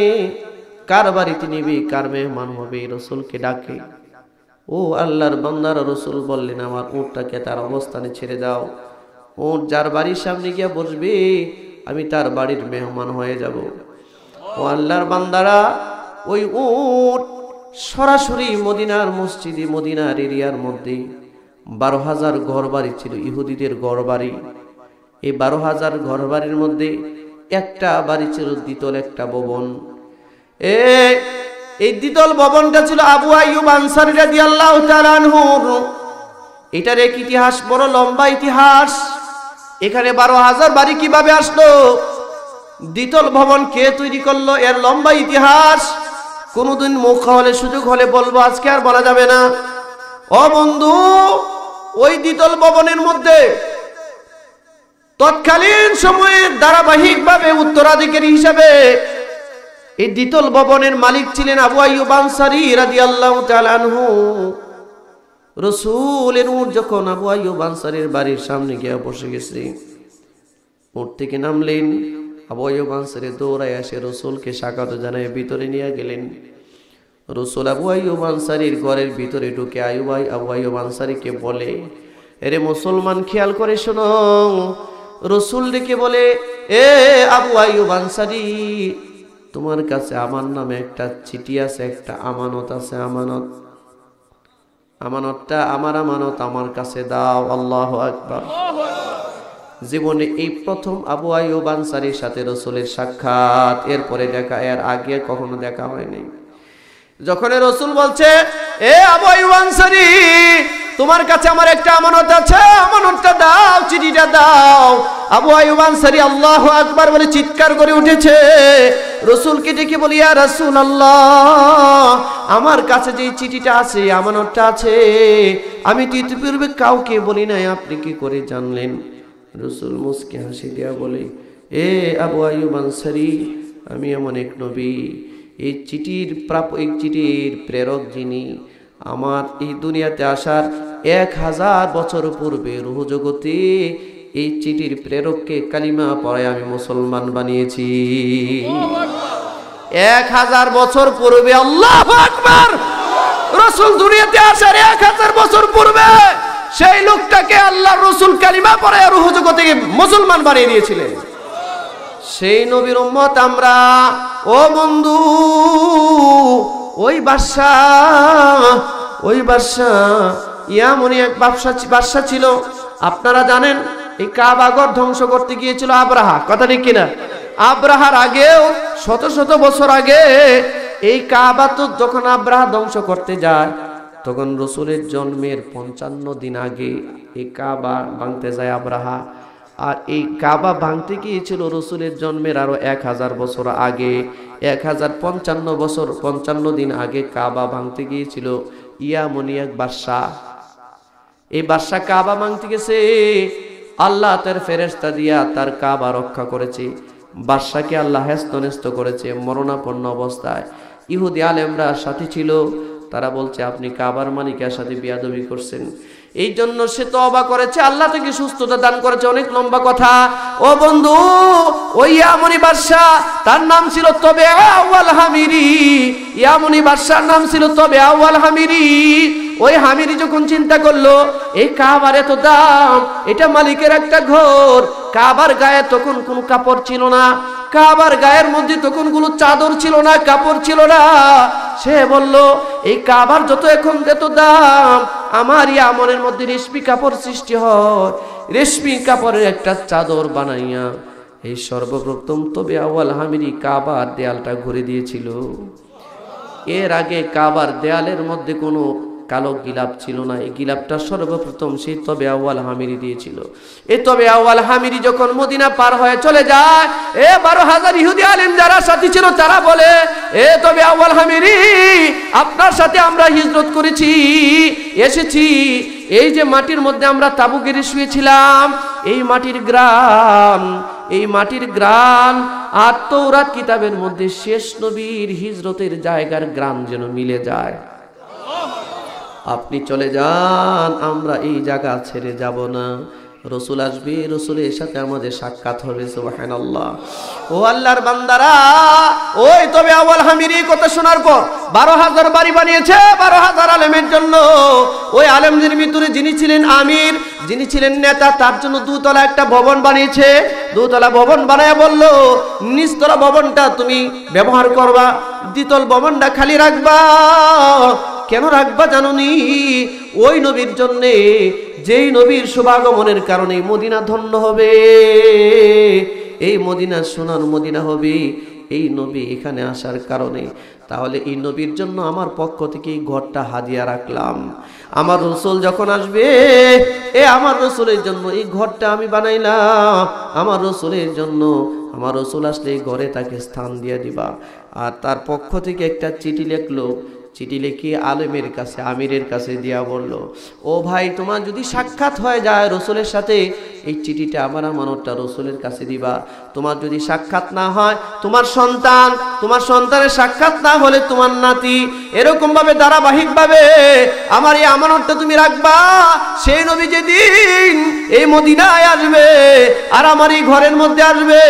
S1: কার বাড়িতে নিবি, কার মেহমান হবে, রাসূলকে ডাকে। ও আল্লাহর বান্দারা, রাসূল বললেন আমার উটটাকে তার অবস্থানে ছেড়ে দাও, উট যার বাড়ির সামনে গিয়ে বসবে আমি তার বাড়ির মেহমান হয়ে যাব। ও আল্লাহর বান্দারা, ওই উট সরাসরি মদিনার মসজিদে, মদিনার এরিয়ার মধ্যে 12,000 ঘর বাড়ি ছিল, ইহুদিদের ঘর বাড়ি। এই 12,000 ঘর বাড়ির মধ্যে একটা বাড়ি ছিল দ্বিতল একটা ভবন। এই দ্বিতল ভবনটা ছিল আবু আইয়ুব আনসারী রাদিয়াল্লাহু তাআলা আনহুর। এটার এক ইতিহাস, বড় লম্বা ইতিহাস। এখানে 12,000 বাড়ি কিভাবে আসলো, দ্বিতল ভবন কে তৈরি করলো, এর লম্বা ইতিহাস। কোনদিন মৌকা হলে, সুযোগ হলে বলবো, আজকে আর বলা যাবে না। ও বন্ধু, ওই দ্বিতল ভবনের মধ্যে তৎকালীন সময়ে ধারাবাহিকভাবে উত্তরাধিকারী হিসাবে এই দ্বিতল ভবনের মালিক ছিলেন আবু আইয়ুব আনসারী রাদিয়াল্লাহু তাআলা আনহু। রাসূলের উট যখন আবু আইয়ুব আনসারীর বাড়ির সামনে গিয়ে বসে গেছে, উট থেকে নামলেন। আবু আইয়ুব আনসারী দৌড়ায় এসে রাসূলকে স্বাগত জানায় ভিতরে নিয়ে গেলেন। রাসূল আবু আইয়ুব আনসারীর ঘরের ভিতরে ঢুকে আবু আইয়ুব আনসারীকে বলে, এরে মুসলমান, খেয়াল করে শোনো। রাসূল ডেকে বলে, এ আবু আইয়ুব আনসারী, তোমার কাছে আমার নামে একটা চিঠি আছে, একটা আমানত আছে। আমানতটা আমার, আমানত আমার কাছে দাও। আল্লাহু আকবার। জীবনে এই প্রথম আবু আইয়ুব আনসারীর সাথে রাসূলের সাক্ষাৎ, এরপরে দেখা, এর আগে কখনো দেখা হয়নি। যখন রাসূল বলছে, এ আবু আইয়ুব আনসারী, তোমার কাছে আমার একটা আমানত আছে, আমানতটা দাও, চিঠিটা দাও। আবু আইয়ুব আনসারী আল্লাহু আকবার বলে চিৎকার করে উঠেছে। রাসূলকে ডেকে বলি, ইয়া রাসূলুল্লাহ, আমার কাছে যে চিঠিটা আছে, আমানতটা আছে, আমি তো ইতিপূর্বে কাউকে বলি নাই, আপনি কি করে জানলেন? রাসূল মুস্কি হাসি দিয়া বলে, এ আবু আইয়ুব আনসারী, আমি এমন এক নবী, এই চিঠির প্রেরক যিনি, আমার এই দুনিয়াতে আসার 1000 বছর পূর্বে রূহ জগতে এই চিঠির প্রেরককে কালিমা পড়ায় আমি মুসলমান বানিয়েছি। 1000 বছর পূর্বে, আল্লাহু আকবার, রাসূল দুনিয়াতে আসার 1000 বছর পূর্বে সেই লোকটাকে আল্লাহর রাসূল কালিমা পড়ায় রূহ জগতে মুসলমান বানিয়ে দিয়েছিলেন। সেই নবীর উম্মত আমরা। ও বন্ধু, ওই বাদশা ইয়ামনি এক বাদশা ছিল। আপনারা জানেন, এই কাবাঘর ধ্বংস করতে গিয়েছিল আব্রাহা, কথা ঠিক কিনা? আব্রাহার আগেও শত বছর আগে এই কাবা, তো যখন আব্রাহা ধ্বংস করতে যায়, তখন রাসূলের জন্মের 55 দিন আগে এই কাবা ভাঙতে যায় আব্রাহা। আর এই কাবা ভাঙতে গিয়েছিল রাসূলের জন্মের আরো 1000 বছর আগে, 1055 দিন আগে কাবা ভাঙতে গিয়েছিল ইয়ামনি এক বাদশা। এই বাদশা কাবা ভাঙতে গেছে, আল্লাহ তার ফেরেশতা দিয়া তার কাবা রক্ষা করেছে। বাদশাকে আল্লাহ হেস্তনেস্ত করেছে মরণাপন্ন অবস্থায়। ইহুদি আলেমরা সাথী ছিল, তারা বলছে আপনি কাবার মালিকের সাথে বিয়াদবি করছেন, এই জন্য সে তওবা করেছে, আল্লাহ তাকে সুস্থতা দান করেছে। অনেক লম্বা কথা। ও বন্ধু, ওই ইয়ামনি বাদশা, তার নাম ছিল তবিআ আল হামিরি। ইয়ামনি বাদশার নাম ছিল তবিআ আল হামিরি। ওই হামিরি যখন চিন্তা করলো, এই কাবার এত দাম, এটা মালিকের একটা ঘর, কাবার গায়ে তখন কোনো কাপড় ছিল না, কাবার গায়ের মধ্যে তখন কোনো চাদর ছিল না, কাপড় ছিল না। সে বলল, এই কাবার যত এখন এত দাম, আমার ইয়ামনের মধ্যে রেশমি কাপড় সৃষ্টি হয়, রেশমি কাপড়ের একটা চাদর বানাইয়া এই সর্বপ্রথম তবিআ আল হামিরি কাবার দেয়ালটা ঘুরে দিয়েছিল। এর আগে কাবার দেয়ালের মধ্যে কোনো কালো গিলাপ ছিল না, এই গিলাপটা সর্বপ্রথম সেই তবিআ আল হামিরি দিয়েছিল। এই তবিআ আল হামিরি যখন মদিনা পার হয়ে চলে যায়, 12,000 ইহুদি আলেম যারা সাথী ছিল তারা বলে, এ তবিআ আল হামিরি, আপনার সাথে আমরা হিজরত করেছি, এসেছি, এই যে মাটির মধ্যে আমরা তাবু গেড়ে শুয়েছিলাম, এই মাটির গ্রান আর তৌরাত কিতাবের মধ্যে শেষ নবীর হিজরতের জায়গার গ্রান যেন মিলে যায়। আপনি চলে যান, আমরা এই জায়গা ছেড়ে যাব না। রাসূল আসবে, রাসূলের সাথে আমাদের সাক্ষাৎ হবে। সুবহানাল্লাহ। ও আল্লাহর বান্দারা, ওই তবিআ আল হামিরি কথা শোনার পর 12,000 বাড়ি বানিয়েছে 12,000 আলেমের জন্য। ওই আলেমদের ভিতরে যিনি ছিলেন আমির, যিনি ছিলেন নেতা, তার জন্য 2 তলা একটা ভবন বানিয়েছে। 2 তলা ভবন বানায় বলল, নিচতলা ভবনটা তুমি ব্যবহার করবা, দ্বিতল ভবনটা খালি রাখবা। কেন রাখবা জানোনি? ওই নবীর জন্যে, যেই নবীর শুভাগমনের কারণে মদিনা ধন্য হবে, এই মদিনা সোনার মদিনা হবে এই নবী এখানে আসার কারণে। তাহলে এই নবীর জন্য আমার পক্ষ থেকে এই ঘরটা হাদিয়া রাখলাম। আমার রাসূল যখন আসবে, আমার রাসূলের জন্য এই ঘরটা আমি বানাইলাম, আমার রাসূলের জন্য। আমার রাসূল আসলে এই ঘরে তাকে স্থান দিয়ে দিবা। আর তার পক্ষ থেকে একটা চিঠি লিখলো, চিঠি লিখে আলেমের কাছে, আমিরের কাছে দিয়া বলল, ও ভাই, তোমার যদি সাক্ষাৎ হয়ে যায় রাসূলের সাথে, এই চিঠিটা আমার আমানতটা রাসূলের কাছে দিবা। তোমার যদি সাক্ষাৎ না হয়, তোমার সন্তানের সাক্ষাৎ না হলে তোমার নাতি, এরকম ভাবে ধারাবাহিকভাবে আমার এই আমানতটা তুমি রাখবা। সেই নবী যেদিন এই মদিনায় আসবে আর আমার এই ঘরের মধ্যে আসবে,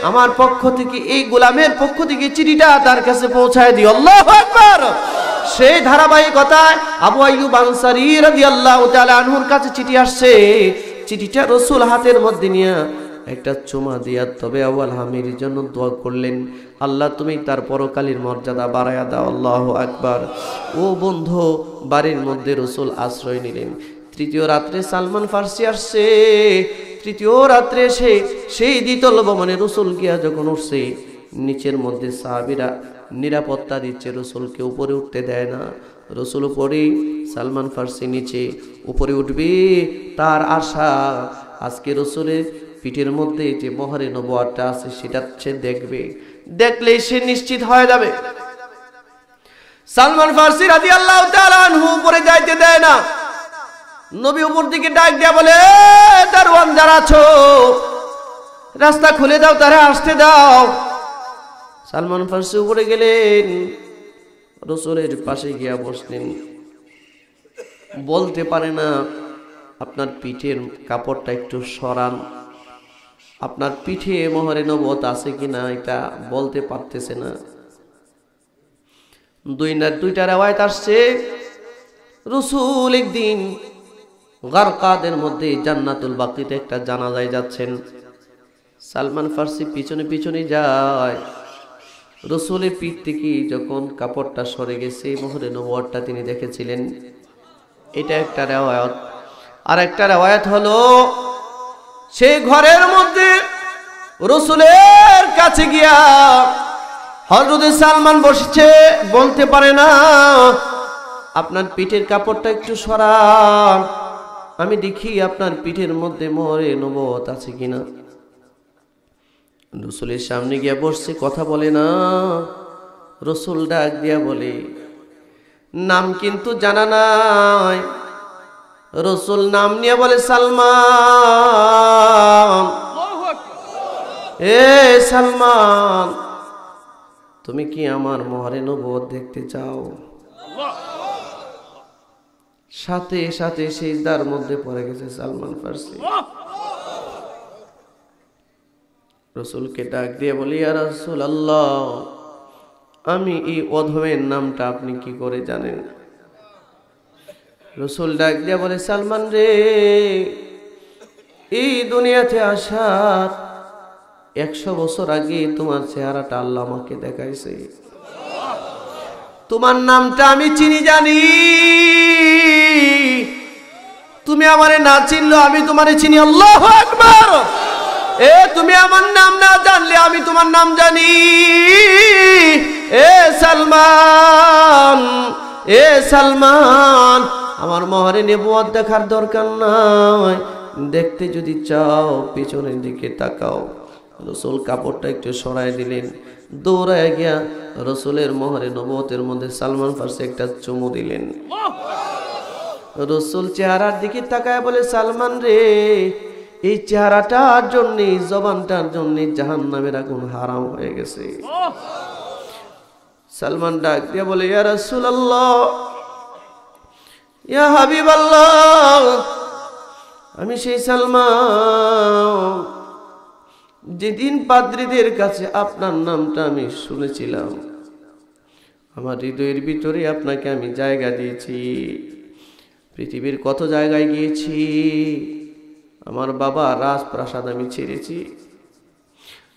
S1: আমার পক্ষ থেকে, এই গোলামের পক্ষ থেকে চিঠিটা তার কাছে পৌঁছায় দিও। আল্লাহু আকবার। সেই ধারাবাহিকতায় আবু আইয়ুব আনসারী রাদিয়াল্লাহু তাআলা আনহুর কাছে চিঠি আসছে। চিঠিটা রাসূল হাতের মধ্যে নিয়ে একটা চুমা দিয়া তবিআ আল হামিরির জন্য দোয়া করলেন, আল্লাহ তুমি তার পরকালের মর্যাদা বাড়ায়া দাও। আল্লাহু আকবার। ও বন্ধু, বাড়ির মধ্যে রাসূল আশ্রয় নিলেন। তৃতীয় রাত্রে সালমান ফার্সি আসছে। তৃতীয় রাত্রে সেই দ্বিতল ভবনে রসুল গিয়া যখন উঠছে, নিচের মধ্যে সাহাবীরা নিরাপত্তা দিচ্ছে, রসুলকে উপরে উঠতে দেয় না। রসুল উপরে, সালমান ফার্সি নিচে। উপরে উঠবে তার আশা, আজকে রসুলের পিঠের মধ্যে যে মোহরে নবুয়তটা আছে সেটা সে দেখবে, দেখলেই সে নিশ্চিত হয়ে যাবে। সালমান ফার্সি রাদিয়াল্লাহু তাআলা আনহু উপরে যাইতে দেয় না। নবী উপর দিকে ডাক দিয়া বলে, দারওয়ান যারা আছো, রাস্তা খুলে দাও, তারা আসতে দাও। সালমান ফার্সি উপরে গেলেন, রসুলের পাশে গিয়া বসলেন। বলতে পারে না, আপনার পিঠের কাপড়টা একটু সরান, আপনার পিঠে মোহরে নবুয়ত আছে কিনা এটা বলতে পারতেছে না। দুইটা রিওয়ায়াত আসছে, রসুল একদিন গারকাদের মধ্যে জান্নাতুল বাকিতে একটা জানাজায় যাচ্ছেন। সালমান ফার্সি পিছনে পিছনে যায়। রসুলের পিঠ থেকে যখন কাপড়টা সরে গেছে, মোহরে নবুয়তটা তিনি দেখেছিলেন। এটা একটা রিওয়ায়াত। আর একটা রিওয়ায়াত হলো, সেই ঘরের মধ্যে রসুলের কাছে গিয়া হযরত সালমান বসেছে, বলতে পারে না, আপনার পিঠের কাপড়টা একটু সরান, আমি দেখি আপনার পিঠের মধ্যে মোহরে নবুয়ত আছে কিনা। রসুলের সামনে গিয়া বসছে, কথা বলে না। রসুল ডাক দিয়া বলে, নাম কিন্তু জানা নাই। রসুল নাম নিয়ে বলে, সালমান, এ সালমান, তুমি কি আমার মোহরে নবুয়ত দেখতে চাও? সাথে সাথে সিজদার মধ্যে পড়ে গেছে সালমান ফার্সি। রসুলকে ডাক দিয়ে বলি, ইয়া রাসূলুল্লাহ, আমি এই অধমের নামটা আপনি কি করে জানেন? রসুল ডাক দিয়ে বলে, সালমান রে, এই দুনিয়াতে আসার 100 বছর আগে তোমার চেহারাটা আল্লাহ আমাকে দেখাইছে। তোমার নামটা আমি চিনি জানি। তুমি আমারে না চিনলে আমি তোমারে চিনি। আল্লাহু আকবার। তুমি আমার নাম না জানলে আমি তোমার নাম জানি। সালমান, সালমান, আমার মোহরে নবুয়ত দেখার দরকার নাই, দেখতে যদি চাও পিছনের দিকে তাকাও। রসুল কাপড়টা একটু সরাই দিলেন, দৌড়ায় গিয়া রসুলের মোহরে নবুয়তের মধ্যে সালমান ফার্সি একটা চুমু দিলেন। রসুল চেহারার দিকে তাকায় বলে, সালমান রে, এই চেহারাটার জন্য, জবানটার জন্য জাহান্নামের আগুন হারাম হয়ে গেছে। সালমান ডাক দিয়ে বলে, ইয়া রাসূলুল্লাহ, ইয়া হাবিবাল্লাহ, আমি সেই সালমান যেদিন পাদ্রীদের কাছে আপনার নামটা আমি শুনেছিলাম, আমার হৃদয়ের ভিতরে আপনাকে আমি জায়গা দিয়েছি। পৃথিবীর কত জায়গায় গিয়েছি, আমার বাবা রাজপ্রাসাদ আমি ছেড়েছি,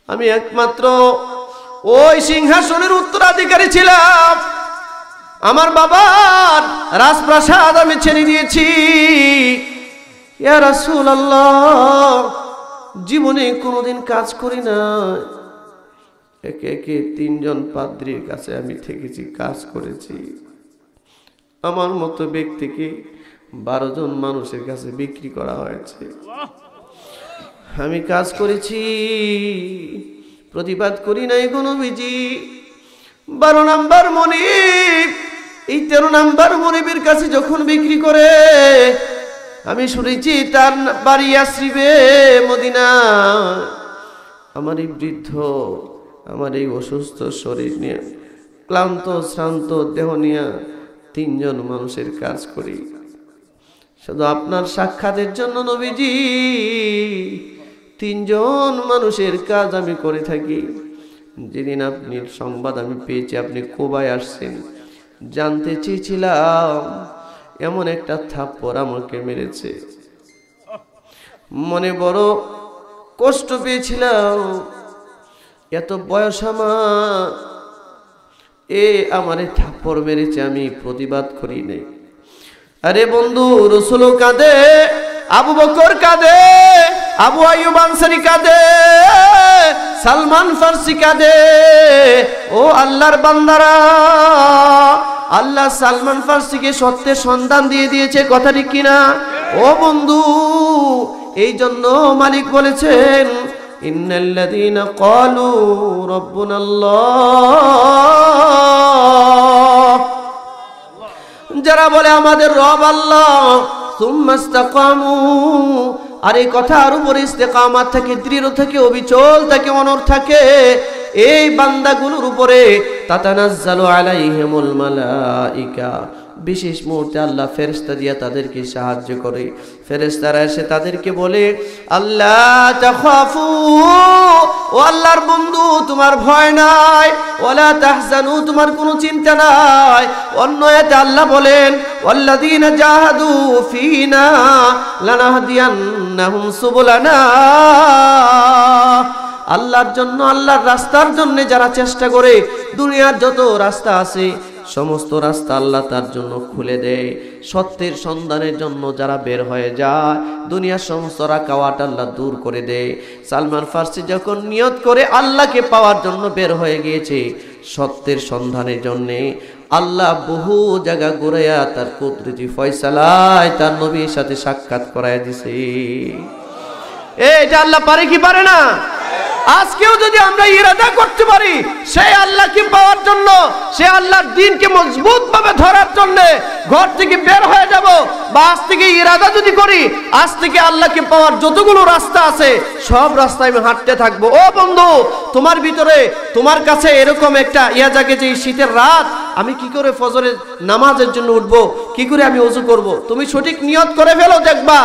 S1: আমি একমাত্র ওই সিংহাসনের উত্তরাধিকারী ছিলাম, আমার বাবার রাজপ্রাসাদ আমি ছেড়ে দিয়েছি। ইয়া রাসূলুল্লাহ, জীবনে কোনোদিন কাজ করি না, একে একে 3 জন পাদ্রীর কাছে আমি থেকেছি, কাজ করেছি। আমার মতো ব্যক্তিকে 12 জন মানুষের কাছে বিক্রি করা হয়েছে। আমি কাজ করেছি, প্রতিবাদ করি নাই কোনো বিজি। 12 নাম্বার মনিব, এই 13 নাম্বার মনিবের কাছে যখন বিক্রি করে, আমি শুনেছি তার বাড়ি ইয়াসরিবে, মদিনা। আমার এই বৃদ্ধ, আমার এই অসুস্থ শরীর নিয়ে, ক্লান্ত শ্রান্ত দেহ নিয়ে 3 জন মানুষের কাজ করি, শুধু আপনার সাক্ষাতের জন্য নবীজি 3 জন মানুষের কাজ আমি করে থাকি। যেদিন আপনি সংবাদ আমি পেয়েছি আপনি কুবায় আসছেন, জানতে চেয়েছিলাম, এমন একটা থাপ্পড় আমাকে মেরেছে, মনে বড় কষ্ট পেয়েছিলাম। এত বয়স আমার, আমারে থাপ্পড় মেরেছে, আমি প্রতিবাদ করি নাই। আরে বন্ধু, রাসূলও কাঁদে, আবু বকর কাঁদে, আবু আইয়ুব আনসারী কাঁদে, সালমান ফারসি কাঁদে। ও আল্লাহর বান্দারা, আল্লাহ সালমান ফারসিকে সত্যের সন্ধান দিয়ে দিয়েছে, কথা ঠিক কিনা? ও বন্ধু, এই জন্য মালিক বলেছেন, ইন্নাল্লাযীনা ক্বালু রাব্বুনাল্লাহ, যারা বলে আমাদের রব আল্লাহ, সুম্মা ইসতাকামু, আর এই কথার উপরে ইস্তেকামাত থাকে, দৃঢ় থাকে, অবিচল থাকে, অনড় থাকে, এই বান্দাগুলোর উপরে তাতানাজ্জালু আলাইহিমুল মালাইকা, বিশেষ মুহূর্তে আল্লাহ ফেরেশতা দিয়া তাদেরকে সাহায্য করে। ফেরেশতারা এসে তাদেরকে বলে, আল্লাহ তাখাফু, ও আল্লাহর বন্ধু তোমার ভয় নাই, ওয়ালা তাহজানু, তোমার কোনো চিন্তা নাই। অন্য আয়াতে আল্লাহ বলেন, ওয়াল্লাযীনা জাহাদু ফীনা লানাহদিয়ান্নাহুম সুবুলানা, আল্লাহর জন্য, আল্লাহর রাস্তার জন্য যারা চেষ্টা করে, দুনিয়ার যত রাস্তা আছে সমস্ত রাস্তা আল্লাহ তার জন্য খুলে দেয়। সত্যের সন্ধানের জন্য যারা বের হয়ে যায়, দুনিয়ার সমস্ত রাকাওয়াট আল্লাহ দূর করে দেয়। সালমান ফারসি যখন নিয়ত করে আল্লাহকে পাওয়ার জন্য বের হয়ে গিয়েছে, সত্যের সন্ধানের জন্য, আল্লাহ বহু জায়গা ঘুরাইয়া তার কুদরতি ফয়সালায় তার নবীর সাথে সাক্ষাৎ করায় দিছে। এটা আল্লাহ পারে কি পারে না? আজকেও যদি আমরা ইরাদা করতে পারি সেই আল্লাহকে পাওয়ার জন্য, সে আল্লাহর দ্বীনকে মজবুত ভাবে ধরার জন্য ঘর থেকে বের হয়ে যাব, বা আজ থেকে ইরাদা যদি করি, আজ থেকে আল্লাহকে পাওয়ার যতগুলো রাস্তা আছে সব রাস্তায় আমি হাঁটতে থাকবো। ও বন্ধু, তোমার ভিতরে, তোমার কাছে এরকম একটা ইয়া জাগে যে শীতের রাত আমি কি করে ফজরের নামাজের জন্য উঠবো, কি করে আমি ওযু করব, তুমি সঠিক নিয়ত করে ফেলো, দেখবা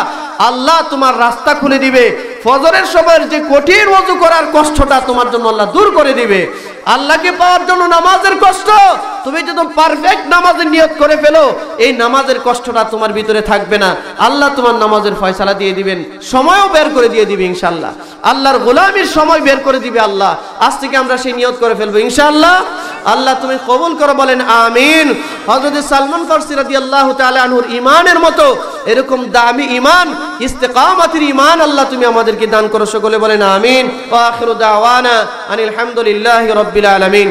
S1: আল্লাহ তোমার রাস্তা খুলে দিবে। ফজরের সময়ের যে কঠিন ওযু করার কষ্টটা তোমার জন্য আল্লাহ দূর করে দিবে। আল্লাহকে পাওয়ার জন্য নামাজের কষ্ট, তুমি যদি পারফেক্ট নামাজের নিয়ত করে ফেলো, এই নামাজের কষ্টটা তোমার ভিতরে থাকবে না। আল্লাহ তোমার নামাজের ফয়সালা দিয়ে দিবেন, সময়ও বের করে দিয়ে দিবে ইনশাআল্লাহ। আল্লাহর গোলামির সময় বের করে দিবে আল্লাহ। আজ থেকে আমরা সেই নিয়ত করে ফেলবো ইনশাআল্লাহ। আল্লাহ তুমি কবুল করো, বলেন আমিন। হযরত সালমান ফারসি রাদিয়াল্লাহু তাআলা আনহুর ঈমানের মতো এরকম দামি ঈমান, ইস্তেকামাতের ঈমান আল্লাহ তুমি আমাদেরকে দান করো, সকলে বলেন আমিন। ওয়া আখিরু দাওয়ানা আনিল হামদুলিল্লাহি রাব্বিল আলামিন।